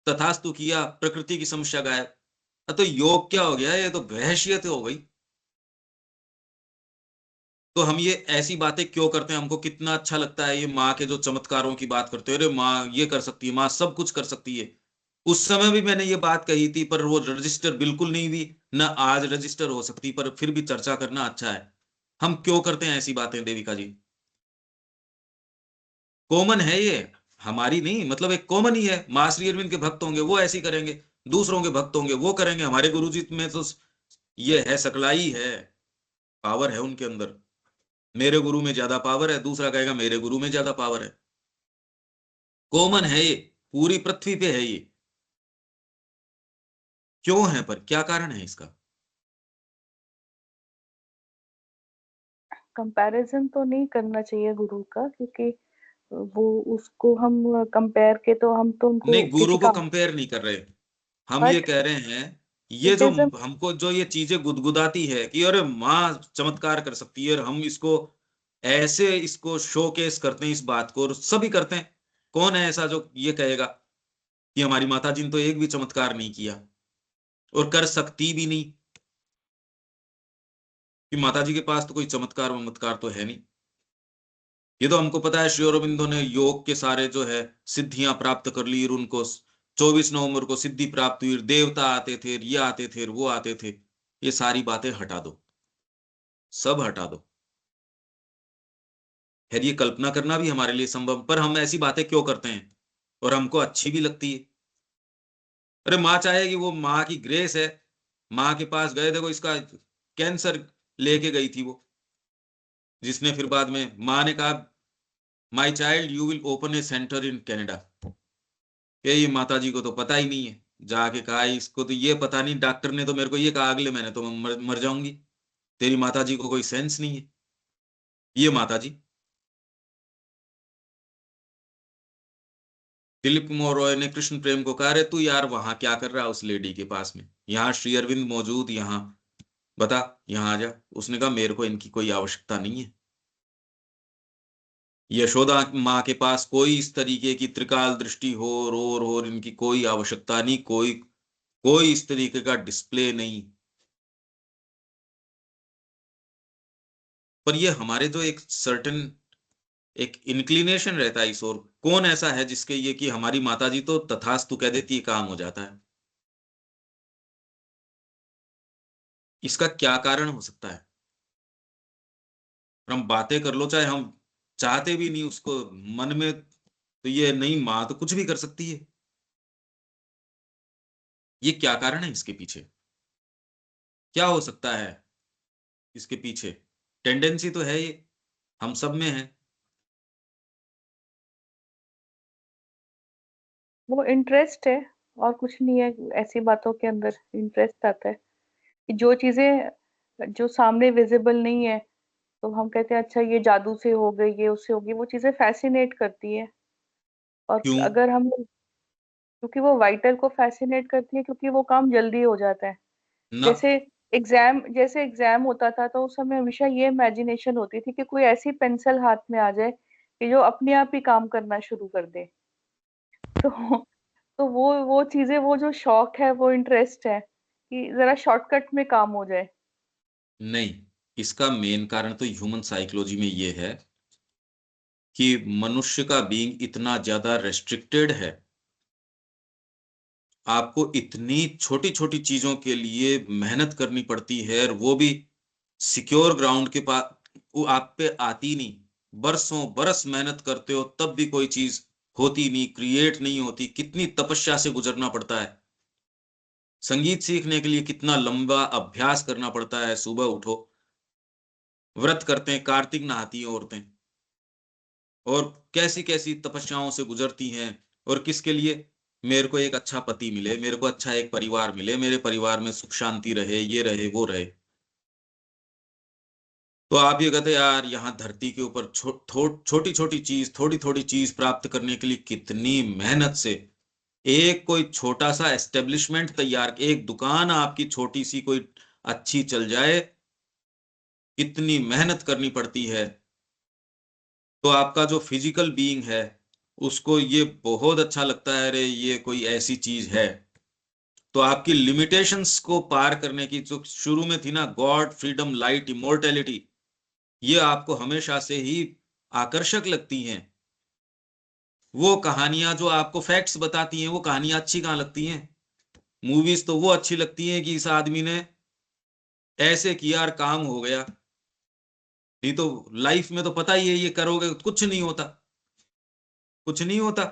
तथास्तु किया, प्रकृति की समस्या गायब। तो योग क्या हो गया, ये तो वहशियत हो गई। तो हम ये ऐसी बातें क्यों करते हैं? हमको कितना अच्छा लगता है ये माँ के जो चमत्कारों की बात करते हैं, अरे माँ ये कर सकती है, माँ सब कुछ कर सकती है। उस समय भी मैंने ये बात कही थी पर वो रजिस्टर बिल्कुल नहीं हुई, ना आज रजिस्टर हो सकती, पर फिर भी चर्चा करना अच्छा है। हम क्यों करते हैं ऐसी बातें देविका जी? कॉमन है ये, हमारी नहीं, मतलब एक कॉमन ही है। माँ श्री अरविंद के भक्त होंगे वो ऐसी करेंगे, दूसरों के भक्त होंगे वो करेंगे। हमारे गुरुजी में तो ये है, सकलाई है, पावर है उनके अंदर। मेरे गुरु में ज्यादा पावर है, दूसरा कहेगा मेरे गुरु में ज्यादा पावर है। कॉमन है ये, पूरी पृथ्वी पे है ये। क्यों है, पर क्या कारण है इसका? कंपैरिजन तो नहीं करना चाहिए गुरु का, क्योंकि वो उसको हम कंपेयर के तो हम तो उनको नहीं, गुरु किसी को का, कंपेयर नहीं कर रहे। हम ये बट कह रहे हैं, ये इट जो इज अ, हमको जो ये चीजें गुदगुदाती है कि अरे माँ चमत्कार कर सकती है, और हम इसको ऐसे इसको शोकेस करते हैं इस बात को, और सभी करते हैं। कौन है ऐसा जो ये कहेगा कि हमारी माता जी ने तो एक भी चमत्कार नहीं किया और कर सकती भी नहीं? कि माता जी के पास तो कोई चमत्कार वमत्कार तो है नहीं। ये तो हमको पता है श्री अरबिंदो ने योग के सारे जो है सिद्धियां प्राप्त कर ली, और उनको 24 नवंबर को सिद्धि प्राप्त हुई, देवता आते थे, ये आते थे, वो आते थे। ये सारी बातें हटा दो, सब हटा दो। खैर ये कल्पना करना भी हमारे लिए संभव, पर हम ऐसी बातें क्यों करते हैं और हमको अच्छी भी लगती है। अरे माँ चाहेगी, वो माँ की ग्रेस है। माँ के पास गए, देखो इसका कैंसर लेके गई थी वो, जिसने फिर बाद में माँ ने कहा my child you will open A centre in Canada. ये माता जी को तो पता ही नहीं है, जाके कहा इसको तो ये पता नहीं, डॉक्टर ने तो मेरे को ये कहा अगले महीने तो मैं मर जाऊंगी, तेरी माता जी को कोई सेंस नहीं है। ये माता जी। दिलीप कुमार रॉय ने कृष्ण प्रेम को कहा रे तू यार वहां क्या कर रहा है उस लेडी के पास में, यहाँ श्री अरविंद मौजूद, यहाँ बता, यहाँ आ जा। उसने कहा मेरे को इनकी कोई आवश्यकता नहीं है। यशोदा माँ के पास कोई इस तरीके की त्रिकाल दृष्टि हो, और इनकी कोई आवश्यकता नहीं, कोई कोई इस तरीके का डिस्प्ले नहीं। पर ये हमारे जो एक सर्टेन एक इंक्लिनेशन रहता है इस ओर, कौन ऐसा है जिसके ये कि हमारी माता जी तो तथास्तु कह देती है, काम हो जाता है। इसका क्या कारण हो सकता है? हम बातें कर लो चाहे हम चाहते भी नहीं उसको मन में, तो ये नहीं, माँ तो कुछ भी कर सकती है। ये क्या कारण है इसके पीछे? क्या हो सकता है इसके पीछे? टेंडेंसी तो है ये, हम सब में है। वो इंटरेस्ट है, और कुछ नहीं है। ऐसी बातों के अंदर इंटरेस्ट आता है कि जो चीजें जो सामने विजिबल नहीं है, तो हम कहते हैं अच्छा ये जादू से हो गई, ये उससे होगी, वो चीजें फैसिनेट करती है। और क्यों? अगर हम, क्योंकि वो वाइटल को फैसिनेट करती है, क्योंकि वो काम जल्दी हो जाता है। ना। जैसे एग्जाम होता था, तो उस समय हमेशा ये इमेजिनेशन होती थी कि कोई ऐसी पेंसिल हाथ में आ जाए कि जो अपने आप ही काम करना शुरू कर दे। तो तो वो चीजें, वो जो शौक है, वो इंटरेस्ट है कि जरा शॉर्टकट में काम हो जाए। नहीं, इसका मेन कारण तो ह्यूमन साइकोलॉजी में ये है कि मनुष्य का बीइंग इतना ज्यादा रेस्ट्रिक्टेड है, आपको इतनी छोटी छोटी चीजों के लिए मेहनत करनी पड़ती है, और वो भी सिक्योर ग्राउंड के पास, वो आप पे आती नहीं। बरसों बरस मेहनत करते हो तब भी कोई चीज होती नहीं, क्रिएट नहीं होती। कितनी तपस्या से गुजरना पड़ता है। संगीत सीखने के लिए कितना लंबा अभ्यास करना पड़ता है। सुबह उठो, व्रत करते हैं, कार्तिक नहाती हैं औरतें, और कैसी कैसी तपस्याओं से गुजरती हैं। और किसके लिए? मेरे को एक अच्छा पति मिले, मेरे को अच्छा एक परिवार मिले, मेरे परिवार में सुख शांति रहे, ये रहे वो रहे। तो आप ये कहते यार यहाँ धरती के ऊपर छोटी छोटी चीज, थोड़ी थोड़ी चीज प्राप्त करने के लिए कितनी मेहनत से एक कोई छोटा सा एस्टेब्लिशमेंट तैयार, एक दुकान आपकी छोटी सी कोई अच्छी चल जाए, कितनी मेहनत करनी पड़ती है। तो आपका जो फिजिकल बीइंग है उसको ये बहुत अच्छा लगता है, अरे ये कोई ऐसी चीज है। तो आपकी लिमिटेशंस को पार करने की जो शुरू में थी ना, गॉड, फ्रीडम, लाइट, इमोर्टैलिटी, ये आपको हमेशा से ही आकर्षक लगती हैं। वो कहानियां जो आपको फैक्ट्स बताती हैं, वो कहानियां अच्छी कहाँ लगती हैं? मूवीज तो वो अच्छी लगती हैं कि इस आदमी ने ऐसे किया और काम हो गया। नहीं तो लाइफ में तो पता ही है, ये करोगे तो कुछ नहीं होता, कुछ नहीं होता।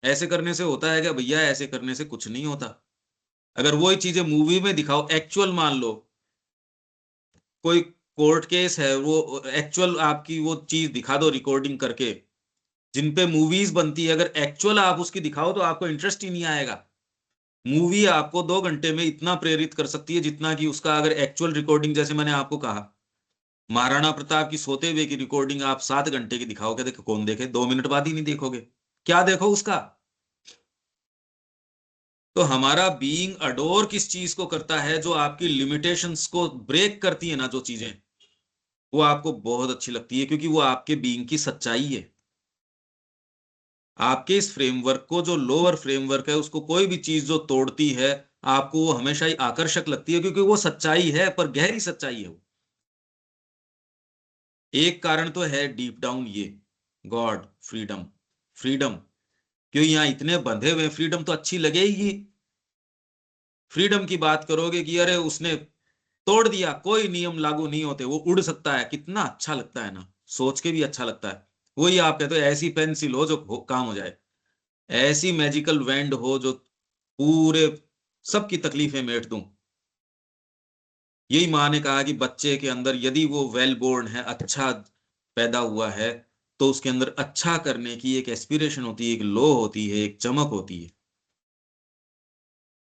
ऐसे करने से होता है क्या भैया? ऐसे करने से कुछ नहीं होता। अगर वही चीजें मूवी में दिखाओ, एक्चुअल मान लो कोई कोर्ट केस है, वो एक्चुअल आपकी वो चीज दिखा दो रिकॉर्डिंग करके, जिन पे मूवीज बनती है, अगर एक्चुअल आप उसकी दिखाओ तो आपको इंटरेस्ट ही नहीं आएगा। मूवी आपको 2 घंटे में इतना प्रेरित कर सकती है जितना कि उसका अगर एक्चुअल रिकॉर्डिंग, जैसे मैंने आपको कहा, महाराणा प्रताप की सोते हुए की रिकॉर्डिंग आप 7 घंटे की दिखाओगे, देखो कौन देखे? 2 मिनट बाद ही नहीं देखोगे। क्या देखो उसका? तो हमारा बीइंग अडोर किस चीज को करता है? जो आपकी लिमिटेशंस को ब्रेक करती है ना, जो चीजें, वो आपको बहुत अच्छी लगती है, क्योंकि वो आपके बीइंग की सच्चाई है। आपके इस फ्रेमवर्क को, जो लोअर फ्रेमवर्क है, उसको कोई भी चीज जो तोड़ती है, आपको वो हमेशा ही आकर्षक लगती है, क्योंकि वो सच्चाई है, पर गहरी सच्चाई है वो। एक कारण तो है डीप डाउन ये, गॉड, फ्रीडम, फ्रीडम। क्यों यहाँ इतने बंधे हुए? फ्रीडम तो अच्छी लगेगी। फ्रीडम की बात करोगे कि अरे उसने तोड़ दिया, कोई नियम लागू नहीं होते, वो उड़ सकता है, कितना अच्छा लगता है ना, सोच के भी अच्छा लगता है। वही आप कहते हो ऐसी पेंसिल हो जो काम हो जाए, ऐसी मैजिकल वैंड हो जो पूरे सबकी तकलीफें मेट दूं। यही माँ ने कहा कि बच्चे के अंदर यदि वो वेल बोर्न है, अच्छा पैदा हुआ है, तो उसके अंदर अच्छा करने की एक एस्पिरेशन होती है, एक लो होती है, एक चमक होती है।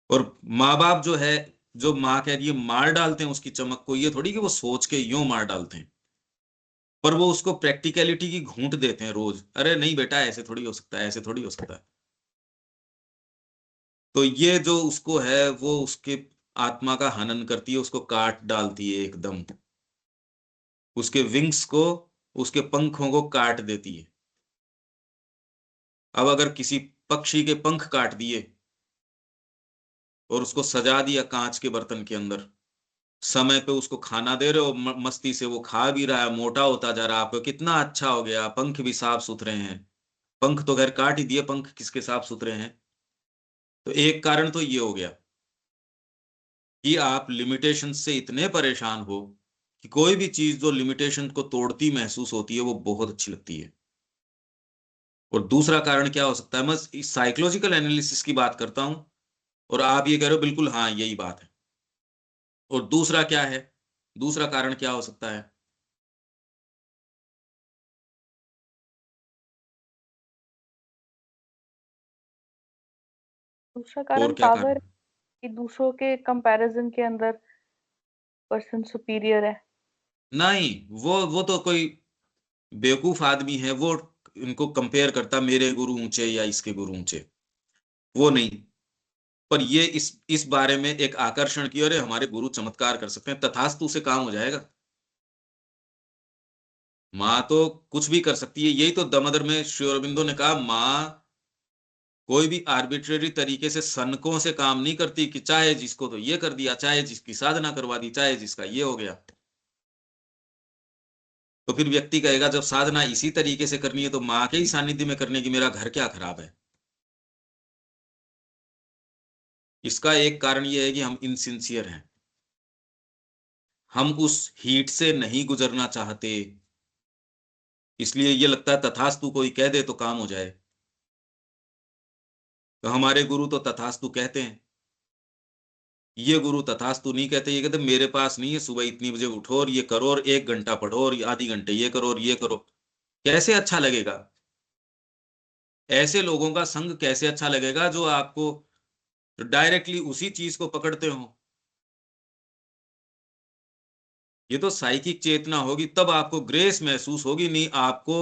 और माँ बाप जो है, जो माँ कह रही है मार डालते हैं उसकी चमक को, ये थोड़ी कि वो सोच के यूं मार डालते हैं, पर वो उसको प्रैक्टिकलिटी की घूंट देते हैं रोज। अरे नहीं बेटा, ऐसे थोड़ी हो सकता है, ऐसे थोड़ी हो सकता है। तो ये जो उसको है, वो उसके आत्मा का हनन करती है, उसको काट डालती है एकदम, उसके विंग्स को, उसके पंखों को काट देती है। अब अगर किसी पक्षी के पंख काट दिए और उसको सजा दिया कांच के बर्तन के अंदर, समय पे उसको खाना दे रहे हो, मस्ती से वो खा भी रहा है, मोटा होता जा रहा है, आपको कितना अच्छा हो गया, पंख भी साफ सुथरे हैं। पंख तो खैर काट ही दिए, पंख किसके साफ सुथरे हैं। तो एक कारण तो ये हो गया कि आप लिमिटेशन से इतने परेशान हो कि कोई भी चीज जो लिमिटेशन को तोड़ती महसूस होती है वो बहुत अच्छी लगती है। और दूसरा कारण क्या हो सकता है, मैं साइकोलॉजिकल एनालिसिस की बात करता हूं, और आप ये कह रहे हो बिल्कुल हाँ यही बात है। और दूसरा क्या है, दूसरा कारण क्या हो सकता है? दूसरा और कारण क्या पावर, कारण? कि दूसरों के कंपैरिजन के अंदर पर्सन सुपीरियर है। नहीं, वो तो कोई बेवकूफ आदमी है, वो इनको कंपेयर करता मेरे गुरु ऊंचे या इसके गुरु ऊंचे, वो नहीं। पर ये इस बारे में एक आकर्षण की, अरे हमारे गुरु चमत्कार कर सकते हैं, तथास्तु से काम हो जाएगा। माँ तो कुछ भी कर सकती है, यही तो दामोदर में श्री अरबिंदो ने कहा, माँ कोई भी आर्बिट्रेरी तरीके से सनकों से काम नहीं करती कि चाहे जिसको तो ये कर दिया, चाहे जिसकी साधना करवा दी, चाहे जिसका ये हो गया। तो फिर व्यक्ति कहेगा जब साधना इसी तरीके से करनी है तो माँ के ही सानिध्य में करने की मेरा घर क्या खराब है। इसका एक कारण ये है कि हम इनसिंसियर हैं, हम उस हीट से नहीं गुजरना चाहते, इसलिए ये लगता है तथास्तु कोई कह दे तो काम हो जाए। तो हमारे गुरु तो तथास्तु कहते हैं, ये गुरु तथास्तु नहीं कहते, ये कहते मेरे पास नहीं है, सुबह इतनी बजे उठो और ये करो और 1 घंटा पढ़ो और आधी घंटे ये करो और ये करो। कैसे अच्छा लगेगा? ऐसे लोगों का संग कैसे अच्छा लगेगा जो आपको डायरेक्टली उसी चीज को पकड़ते हो। ये तो साइकिक चेतना होगी, तब आपको ग्रेस महसूस होगी, नहीं आपको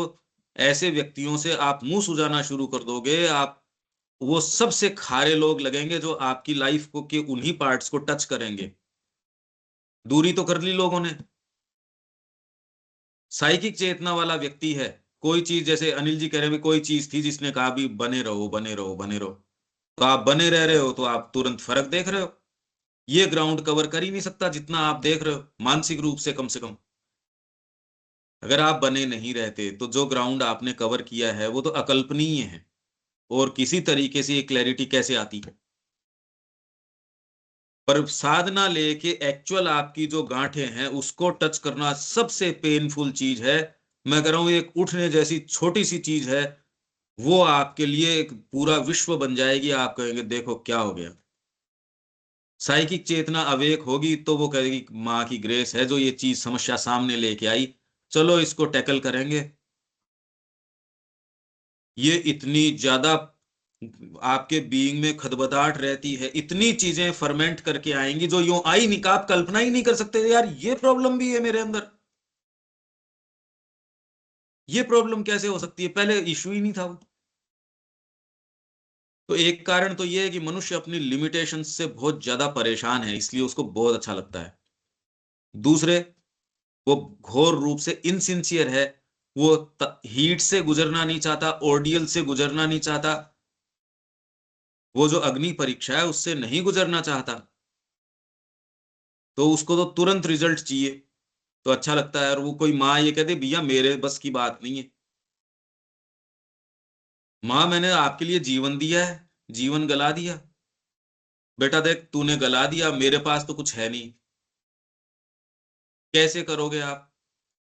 ऐसे व्यक्तियों से आप मुंह सुजाना शुरू कर दोगे, आप वो सबसे खारे लोग लगेंगे जो आपकी लाइफ को के उन्हीं पार्ट्स को टच करेंगे। दूरी तो कर ली लोगों ने। साइकिक चेतना वाला व्यक्ति है, कोई चीज, जैसे अनिल जी कह रहे हैं, कोई चीज थी जिसने कहा भी बने रहो बने रहो बने रहो, तो आप बने रह रहे हो, तो आप तुरंत फर्क देख रहे हो। ये ग्राउंड कवर कर ही नहीं सकता जितना आप देख रहे हो, मानसिक रूप से कम से कम। अगर आप बने नहीं रहते तो जो ग्राउंड आपने कवर किया है वो तो अकल्पनीय है, और किसी तरीके से ये क्लैरिटी कैसे आती है। पर साधना लेके एक्चुअल आपकी जो गांठें हैं उसको टच करना सबसे पेनफुल चीज है। मैं कह रहा हूं एक उठने जैसी छोटी सी चीज है, वो आपके लिए एक पूरा विश्व बन जाएगी, आप कहेंगे देखो क्या हो गया। साइकिक चेतना अवेक होगी तो वो कहेगी माँ की ग्रेस है जो ये चीज समस्या सामने लेके आई, चलो इसको टैकल करेंगे। ये इतनी ज्यादा आपके बीइंग में खदबदाहट रहती है, इतनी चीजें फर्मेंट करके आएंगी जो यूं आई नहीं, आप कल्पना ही नहीं कर सकते यार ये प्रॉब्लम भी है मेरे अंदर, ये प्रॉब्लम कैसे हो सकती है, पहले इशू ही नहीं था वो। तो एक कारण तो ये है कि मनुष्य अपनी लिमिटेशन से बहुत ज्यादा परेशान है, इसलिए उसको बहुत अच्छा लगता है। दूसरे, वो घोर रूप से इनसिंसियर है, वो हीट से गुजरना नहीं चाहता, ऑर्डियल से गुजरना नहीं चाहता, वो जो अग्नि परीक्षा है उससे नहीं गुजरना चाहता, तो उसको तो तुरंत रिजल्ट चाहिए। तो अच्छा लगता है, और वो कोई माँ ये कहते भैया मेरे बस की बात नहीं है। माँ मैंने आपके लिए जीवन दिया है, जीवन गला दिया, बेटा देख तूने गला दिया, मेरे पास तो कुछ है नहीं। कैसे करोगे आप,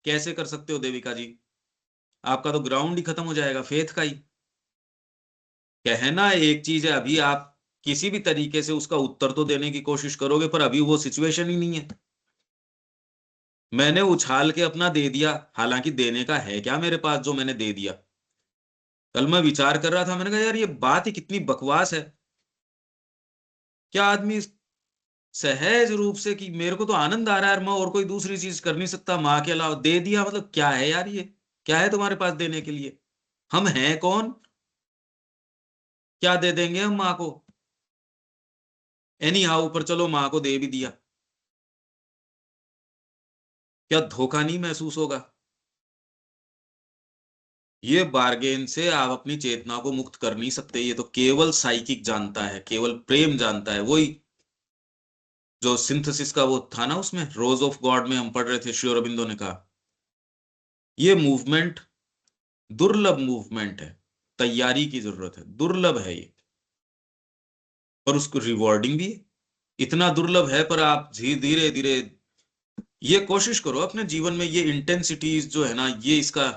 कैसे कर सकते हो देविका जी? आपका तो ग्राउंड ही खत्म हो जाएगा फेथ का ही। कहना एक चीज है, अभी आप किसी भी तरीके से उसका उत्तर तो देने की कोशिश करोगे, पर अभी वो सिचुएशन ही नहीं है। मैंने उछाल के अपना दे दिया, हालांकि देने का है क्या मेरे पास जो मैंने दे दिया। कल मैं विचार कर रहा था, मैंने कहा यार ये बात ही कितनी बकवास है। क्या आदमी सहज रूप से कि मेरे को तो आनंद आ रहा है, मैं और कोई दूसरी चीज कर नहीं सकता माँ के अलावा, दे दिया मतलब क्या है यार, ये क्या है तुम्हारे पास देने के लिए? हम हैं कौन, क्या दे देंगे हम माँ को? एनी हाउ, पर चलो माँ को दे भी दिया, क्या धोखा नहीं महसूस होगा? ये बार्गेन से आप अपनी चेतना को मुक्त कर नहीं सकते, ये तो केवल साइकिक जानता है, केवल प्रेम जानता है। वही जो सिंथेसिस का वो था ना, उसमें रोज ऑफ गॉड में हम पढ़ रहे थे, श्री अरबिंदो ने कहा ये मूवमेंट दुर्लभ मूवमेंट है, तैयारी की जरूरत है, दुर्लभ है ये, पर उसको रिवॉर्डिंग भी है। इतना दुर्लभ है, पर आप धीरे धीरे ये कोशिश करो अपने जीवन में, ये इंटेंसिटीज जो है ना, ये इसका,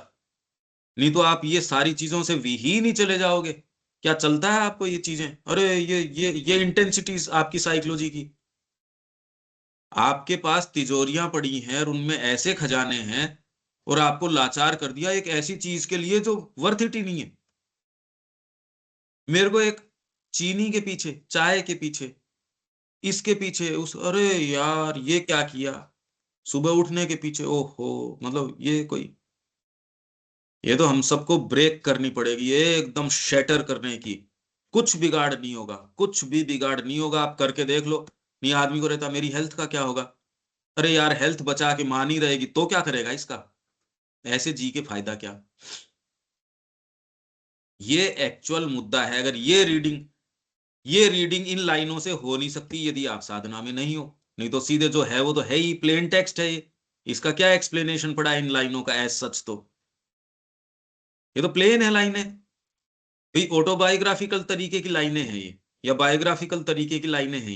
नहीं तो आप ये सारी चीजों से विहीन ही चले जाओगे। क्या चलता है आपको ये चीजें? अरे ये इंटेंसिटीज आपकी साइकोलॉजी की, आपके पास तिजोरियां पड़ी हैं और उनमें ऐसे खजाने हैं, और आपको लाचार कर दिया एक ऐसी चीज के लिए जो वर्थ इट ही नहीं है। मेरे को एक चीनी के पीछे, चाय के पीछे, इसके पीछे उस, अरे यार ये क्या किया, सुबह उठने के पीछे, ओहो, मतलब ये कोई, ये तो हम सबको ब्रेक करनी पड़ेगी, ये एकदम शैटर करने की। कुछ बिगाड़ नहीं होगा, कुछ भी बिगाड़ नहीं होगा, आप करके देख लो। नहीं, आदमी को रहता मेरी हेल्थ का क्या होगा, अरे यार हेल्थ बचा के मान ही रहेगी तो क्या करेगा इसका, ऐसे जी के फायदा क्या? ये एक्चुअल मुद्दा है। अगर ये रीडिंग इन लाइनों से हो नहीं सकती यदि आप साधना में नहीं हो। नहीं तो सीधे जो है वो तो है ही, प्लेन टेक्स्ट है ये, इसका क्या एक्सप्लेनेशन पड़ा इन लाइनों का एज सच? तो ये तो प्लेन है लाइनें, भाई ऑटोबायोग्राफिकल तरीके की लाइनें हैं ये, या बायोग्राफिकल तरीके की लाइनें हैं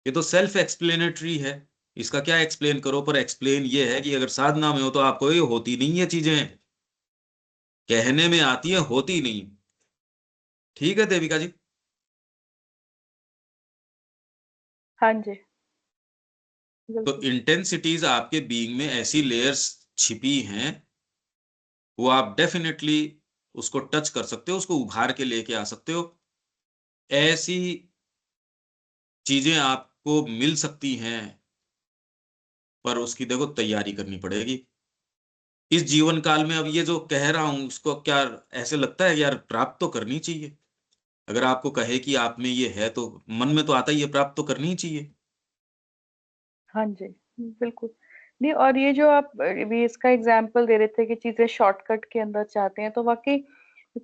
ये तो सेल्फ एक्सप्लेनेटरी है। इसका क्या एक्सप्लेन करो, पर एक्सप्लेन ये है कि अगर साधना में हो तो आपको ये होती नहीं है चीजें, कहने में आती है, होती नहीं। ठीक है देविका जी? हाँ जी, तो बिल्कुल। इंटेंसिटीज आपके बीइंग में ऐसी लेयर्स छिपी हैं, वो आप डेफिनेटली उसको टच कर सकते हो, उसको उभार के लेके आ सकते हो। ऐसी चीजें आपको मिल सकती हैं, पर उसकी देखो तैयारी करनी पड़ेगी। इस जीवन काल में अब ये जो कह रहा हूं उसको क्या ऐसे लगता है कि यार प्राप्त तो करनी चाहिए? अगर आपको कहे कि आप में ये है तो मन में तो आता ही है, प्राप्त तो करनी ही चाहिए। हाँ जी, बिल्कुल। नहीं, और ये जो आप अभी इसका एग्जाम्पल दे रहे थे कि चीजें शॉर्टकट के अंदर चाहते हैं, तो वाकई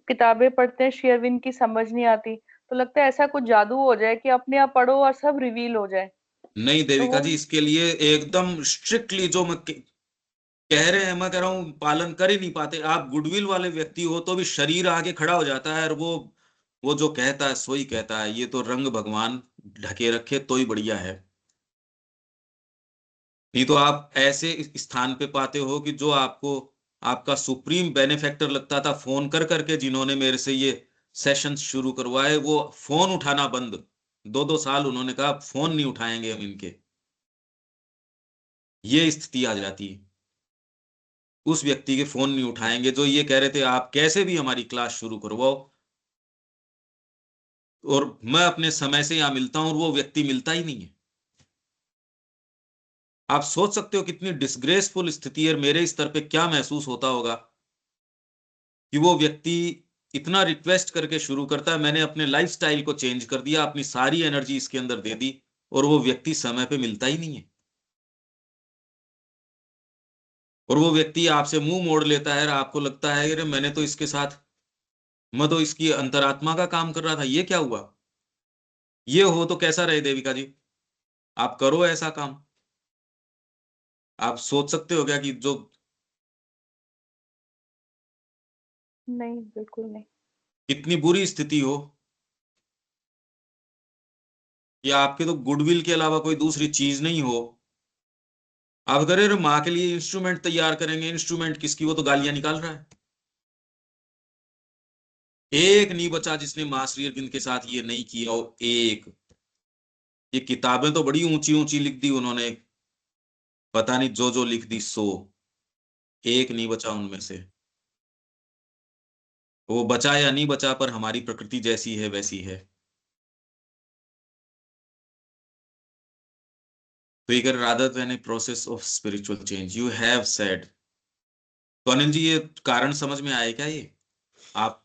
किताबें पढ़ते हैं, शेयरविन की समझ नहीं आती, तो लगता है ऐसा कुछ जादू हो जाए कि अपने आप पढ़ो और सब रिवील हो जाए। नहीं तो देविका वो जी, इसके लिए एकदम स्ट्रिक्टली जो मैं कह रहे हैं, मैं कह रहा हूं पालन कर ही नहीं पाते। आप गुडविल वाले व्यक्ति हो तो भी शरीर आगे खड़ा हो जाता है, और वो जो कहता है सो ही कहता है, ये तो रंग भगवान ढके रखे तो ही बढ़िया है। नहीं तो आप ऐसे स्थान पे पाते हो कि जो आपको आपका सुप्रीम बेनिफैक्टर लगता था, फोन कर करके जिन्होंने मेरे से ये सेशन शुरू करवाए, वो फोन उठाना बंद, 2-2 साल उन्होंने कहा फोन नहीं उठाएंगे हम इनके, ये स्थिति आ जाती है। उस व्यक्ति के फोन नहीं उठाएंगे जो ये कह रहे थे आप कैसे भी हमारी क्लास शुरू करवाओ, और मैं अपने समय से यहां मिलता हूं और वो व्यक्ति मिलता ही नहीं है। आप सोच सकते हो कितनी डिसग्रेसफुल स्थिति है, मेरे स्तर पे क्या महसूस होता होगा कि वो व्यक्ति इतना रिक्वेस्ट करके शुरू करता है, मैंने अपने लाइफस्टाइल को चेंज कर दिया, अपनी सारी एनर्जी इसके अंदर दे दी, और वो व्यक्ति समय पे मिलता ही नहीं है। और वो व्यक्ति आपसे मुंह मोड़ लेता है और आपको लगता है अरे मैंने तो इसके साथ, मैं तो इसकी अंतरात्मा का काम कर रहा था, ये क्या हुआ? ये हो तो कैसा रहे देविका जी? आप करो ऐसा काम। आप सोच सकते हो क्या कि जो नहीं, बिल्कुल नहीं। कितनी बुरी स्थिति हो, या आपके तो गुडविल के अलावा कोई दूसरी चीज नहीं हो, आप कह रहे हो माँ के लिए इंस्ट्रूमेंट तैयार करेंगे, इंस्ट्रूमेंट किसकी, वो तो गालियां निकाल रहा है। एक नहीं बचा जिसने माँ श्री अरविंद के साथ ये नहीं किया हो, एक। ये किताबें तो बड़ी ऊंची ऊंची लिख दी उन्होंने, पता नहीं जो जो लिख दी सो, एक नहीं बचा उनमें से। वो बचा या नहीं बचा, पर हमारी प्रकृति जैसी है वैसी है। Bigger rather than a process of spiritual change, you have said। तो अनिल जी, ये कारण समझ में आए क्या? ये आप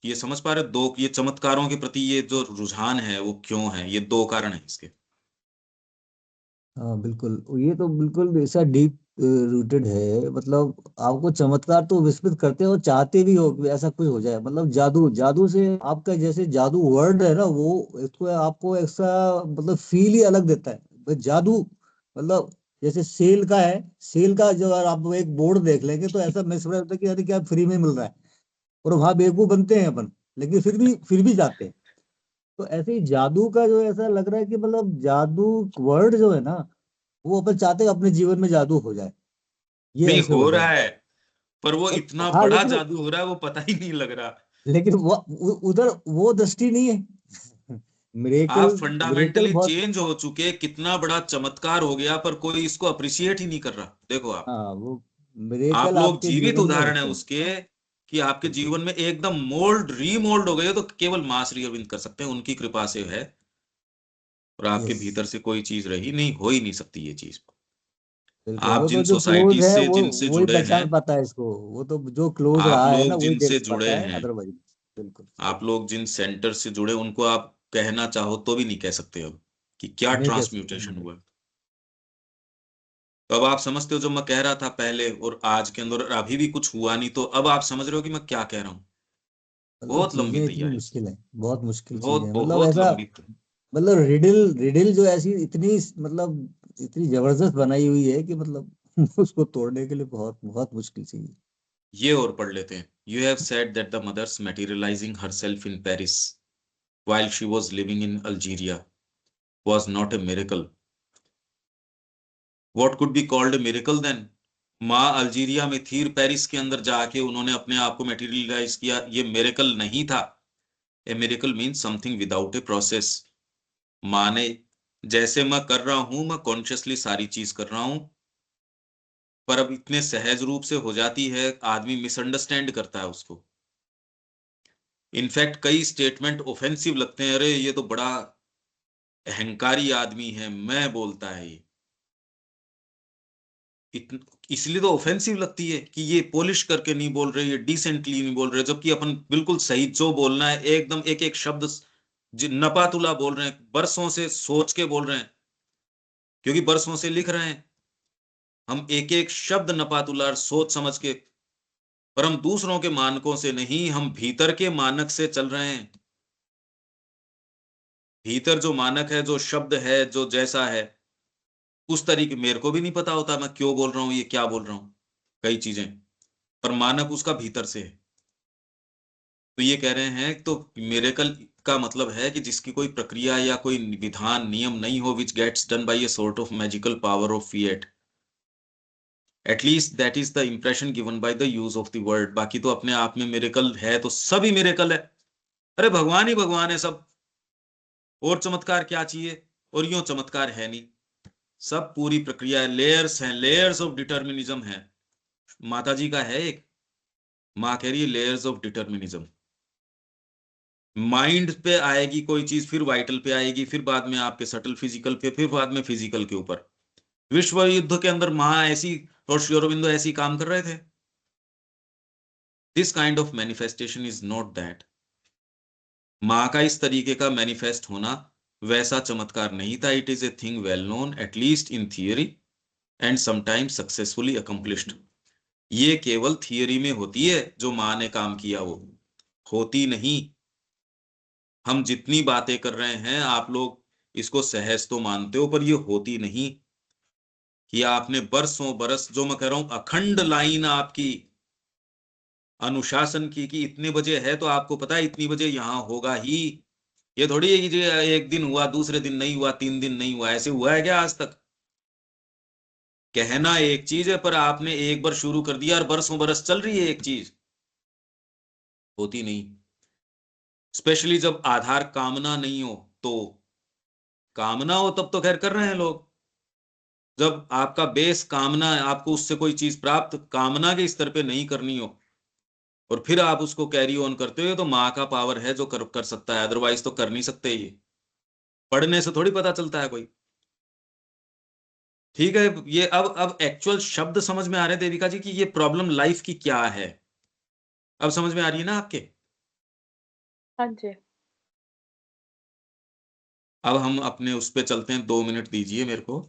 ये समझ पा रहे हो? दो ये चमत्कारों के प्रति ये जो रुझान है वो क्यों है? ये दो कारण है इसके। हाँ बिल्कुल, ये तो बिल्कुल ऐसा डीप रूटेड है। मतलब आपको चमत्कार तो विस्मित करते हो, चाहते भी हो कि ऐसा कुछ हो जाए। मतलब जादू, जादू से आपका जैसे जादू वर्ड है ना, वो इसको आपको ऐसा मतलब फील ही अलग देता है। बस जादू मतलब जैसे सेल का है, सेल का जो अगर आप एक बोर्ड देख लेंगे तो ऐसा महसूस होता है कि अरे क्या फ्री में मिल रहा है, और वहां बेवकूफ बनते हैं अपन, लेकिन फिर भी जाते हैं। तो ऐसे ही जादू का जो ऐसा लग रहा है कि मतलब जादू वर्ड जो है ना, वो अपन चाहते हैं अपने जीवन में जादू हो जाए, ये नहीं ऐसे हो हो रहा जाए। है, पर वो और इतना हाँ बड़ा लेकिन जादू हो रहा है वो पता ही नहीं लग रहा। लेकिन वो उधर वो दृष्टि नहीं है। मिरेकल, आप मिरेकल फंडामेंटली बहुत। चेंज हो चुके, कितना बड़ा चमत्कार हो गया, पर कोई इसको अप्रिशिएट ही नहीं कर रहा। देखो आप हाँ वो आप मिरेकल लोग आपके जीवित जीवन में उदाहरण है होते हैं। उसके, कि आपके बिल्कुल। जीवन में एकदम मोल्ड रीमोल्ड हो गए, तो केवल मां श्री अरविंद कर सकते हैं, उनकी कृपा से है। और आपके यस, भीतर से कोई चीज रही नहीं, हो ही नहीं सकती ये चीज। बिल्कुल। आप वो तो जिन जो क्लोज सोसाइटी है से वो जिनसे वही जुड़े हैं, पहचान पाता है इसको। वो तो जो क्लोज आप रहा है ना लोग वही जिनसे देख जुड़े पाता है, हैं, अदरवाइज। बिल्कुल सही। आप लोग जिन सेंटर से जुड़े, उनको आप कहना चाहो तो भी नहीं कह सकते अब कि क्या नहीं कह सकते ट्रांसम्यूटेशन हैं। हुआ। तो अब आप समझते हो, जो मैं कह रहा था पहले और आज के अंदर, और अभी भी कुछ हुआ नहीं, तो अब आप समझ रहे हो कि मैं क्या कह रहा हूँ। मतलब बहुत लंबी चीजें इतनी तैयारी, मुश्किल है, बहुत मुश्किल चीजें बहुत हैं। मतलब बहुत ऐसा, लंबी। मतलब रिडिल, रिडिल जो ऐसी इतनी मतलब इतनी जबरदस्त बनाई हुई है कि मतलब उसको तोड़ने के लिए बहुत बहुत मुश्किल चीज है। ये और पढ़ लेते हैं। You have said that the mother's materializing herself in Paris while she was living in Algeria was not a miracle। What could be called a miracle then? माँ अल्जीरिया में थी, पेरिस के अंदर जाके उन्होंने अपने आप को मेटीरियलाइज किया, ये मेरेकल नहीं था। A miracle means something without a process. माँ ने, जैसे मैं कर रहा हूं, मैं कॉन्शियसली सारी चीज कर रहा हूं, पर अब इतने सहज रूप से हो जाती है, आदमी मिसअंडरस्टैंड करता है उसको। इनफैक्ट कई स्टेटमेंट ऑफेंसिव लगते हैं, अरे ये तो बड़ा अहंकारी आदमी है, मैं बोलता है ये। इसलिए तो ऑफेंसिव लगती है कि ये पॉलिश करके नहीं बोल रहे, ये डिसेंटली नहीं बोल रहे, जबकि अपन बिल्कुल सही जो बोलना है, एकदम एक एक शब्द नपातुला बोल रहे हैं, बरसों से सोच के बोल रहे हैं, क्योंकि बरसों से लिख रहे हैं। हम एक एक शब्द नपातुला सोच समझ के, पर हम दूसरों के मानकों से नहीं, हम भीतर के मानक से चल रहे हैं। भीतर जो मानक है, जो शब्द है, जो जैसा है, उस तरीके मेरे को भी नहीं पता होता मैं क्यों बोल रहा हूं, ये क्या बोल रहा हूं, कई चीजें, पर मानक उसका भीतर से है। तो ये कह रहे हैं, तो मिरेकल का मतलब है कि जिसकी कोई प्रक्रिया या कोई विधान नियम नहीं हो, which gets done by a sort of magical power of fiat. At least that is the impression given by the use of the word. बाकी तो अपने आप में मिरेकल है तो सभी मिरेकल है। अरे भगवान ही भगवान है सब, और चमत्कार क्या चाहिए? और यूं चमत्कार है नहीं, सब पूरी प्रक्रिया है, लेयर्स हैं, लेयर्स ऑफ डिटर्मिनिज्म है। माता जी का है एक, माँ कह रही है लेयर्स ऑफ डिटर्मिनिज्म। माइंड पे आएगी कोई चीज, फिर वाइटल पे आएगी, फिर बाद में आपके सटल फिजिकल पे, फिर बाद में फिजिकल के ऊपर। विश्व युद्ध के अंदर माँ ऐसी और श्री अरविंदो ऐसी काम कर रहे थे। This kind of manifestation is not that. माँ का इस तरीके का मैनिफेस्ट होना वैसा चमत्कार नहीं था। It is a thing well known, at least in theory, and sometimes successfully accomplished. ये केवल थियरी में होती है, जो माँ ने काम किया वो होती नहीं। हम जितनी बातें कर रहे हैं, आप लोग इसको सहज तो मानते हो, पर ये होती नहीं। कि आपने बरसों बरस, जो मैं कह रहा हूं, अखंड लाइन आपकी अनुशासन की, कि इतने बजे है तो आपको पता है इतनी बजे यहां होगा ही। ये थोड़ी है कि जो एक दिन हुआ, दूसरे दिन नहीं हुआ, 3 दिन नहीं हुआ, ऐसे हुआ है क्या आज तक? कहना एक चीज है, पर आपने एक बार शुरू कर दिया और बरसों बरस चल रही है एक चीज, होती नहीं। स्पेशली जब आधार कामना नहीं हो तो। कामना हो तब तो खैर कर रहे हैं लोग। जब आपका बेस कामना है, आपको उससे कोई चीज प्राप्त कामना के स्तर पे नहीं करनी हो, और फिर आप उसको कैरी ऑन करते हो, तो माँ का पावर है जो कर सकता है, अदरवाइज तो कर नहीं सकते। ये पढ़ने से थोड़ी पता चलता है कोई। ठीक है, ये अब एक्चुअल शब्द समझ में आ रहे हैं देविका जी की ये प्रॉब्लम लाइफ की क्या है, अब समझ में आ रही है ना आपके। हाँ जी। अब हम अपने उस पे चलते हैं, 2 मिनट दीजिए मेरे को।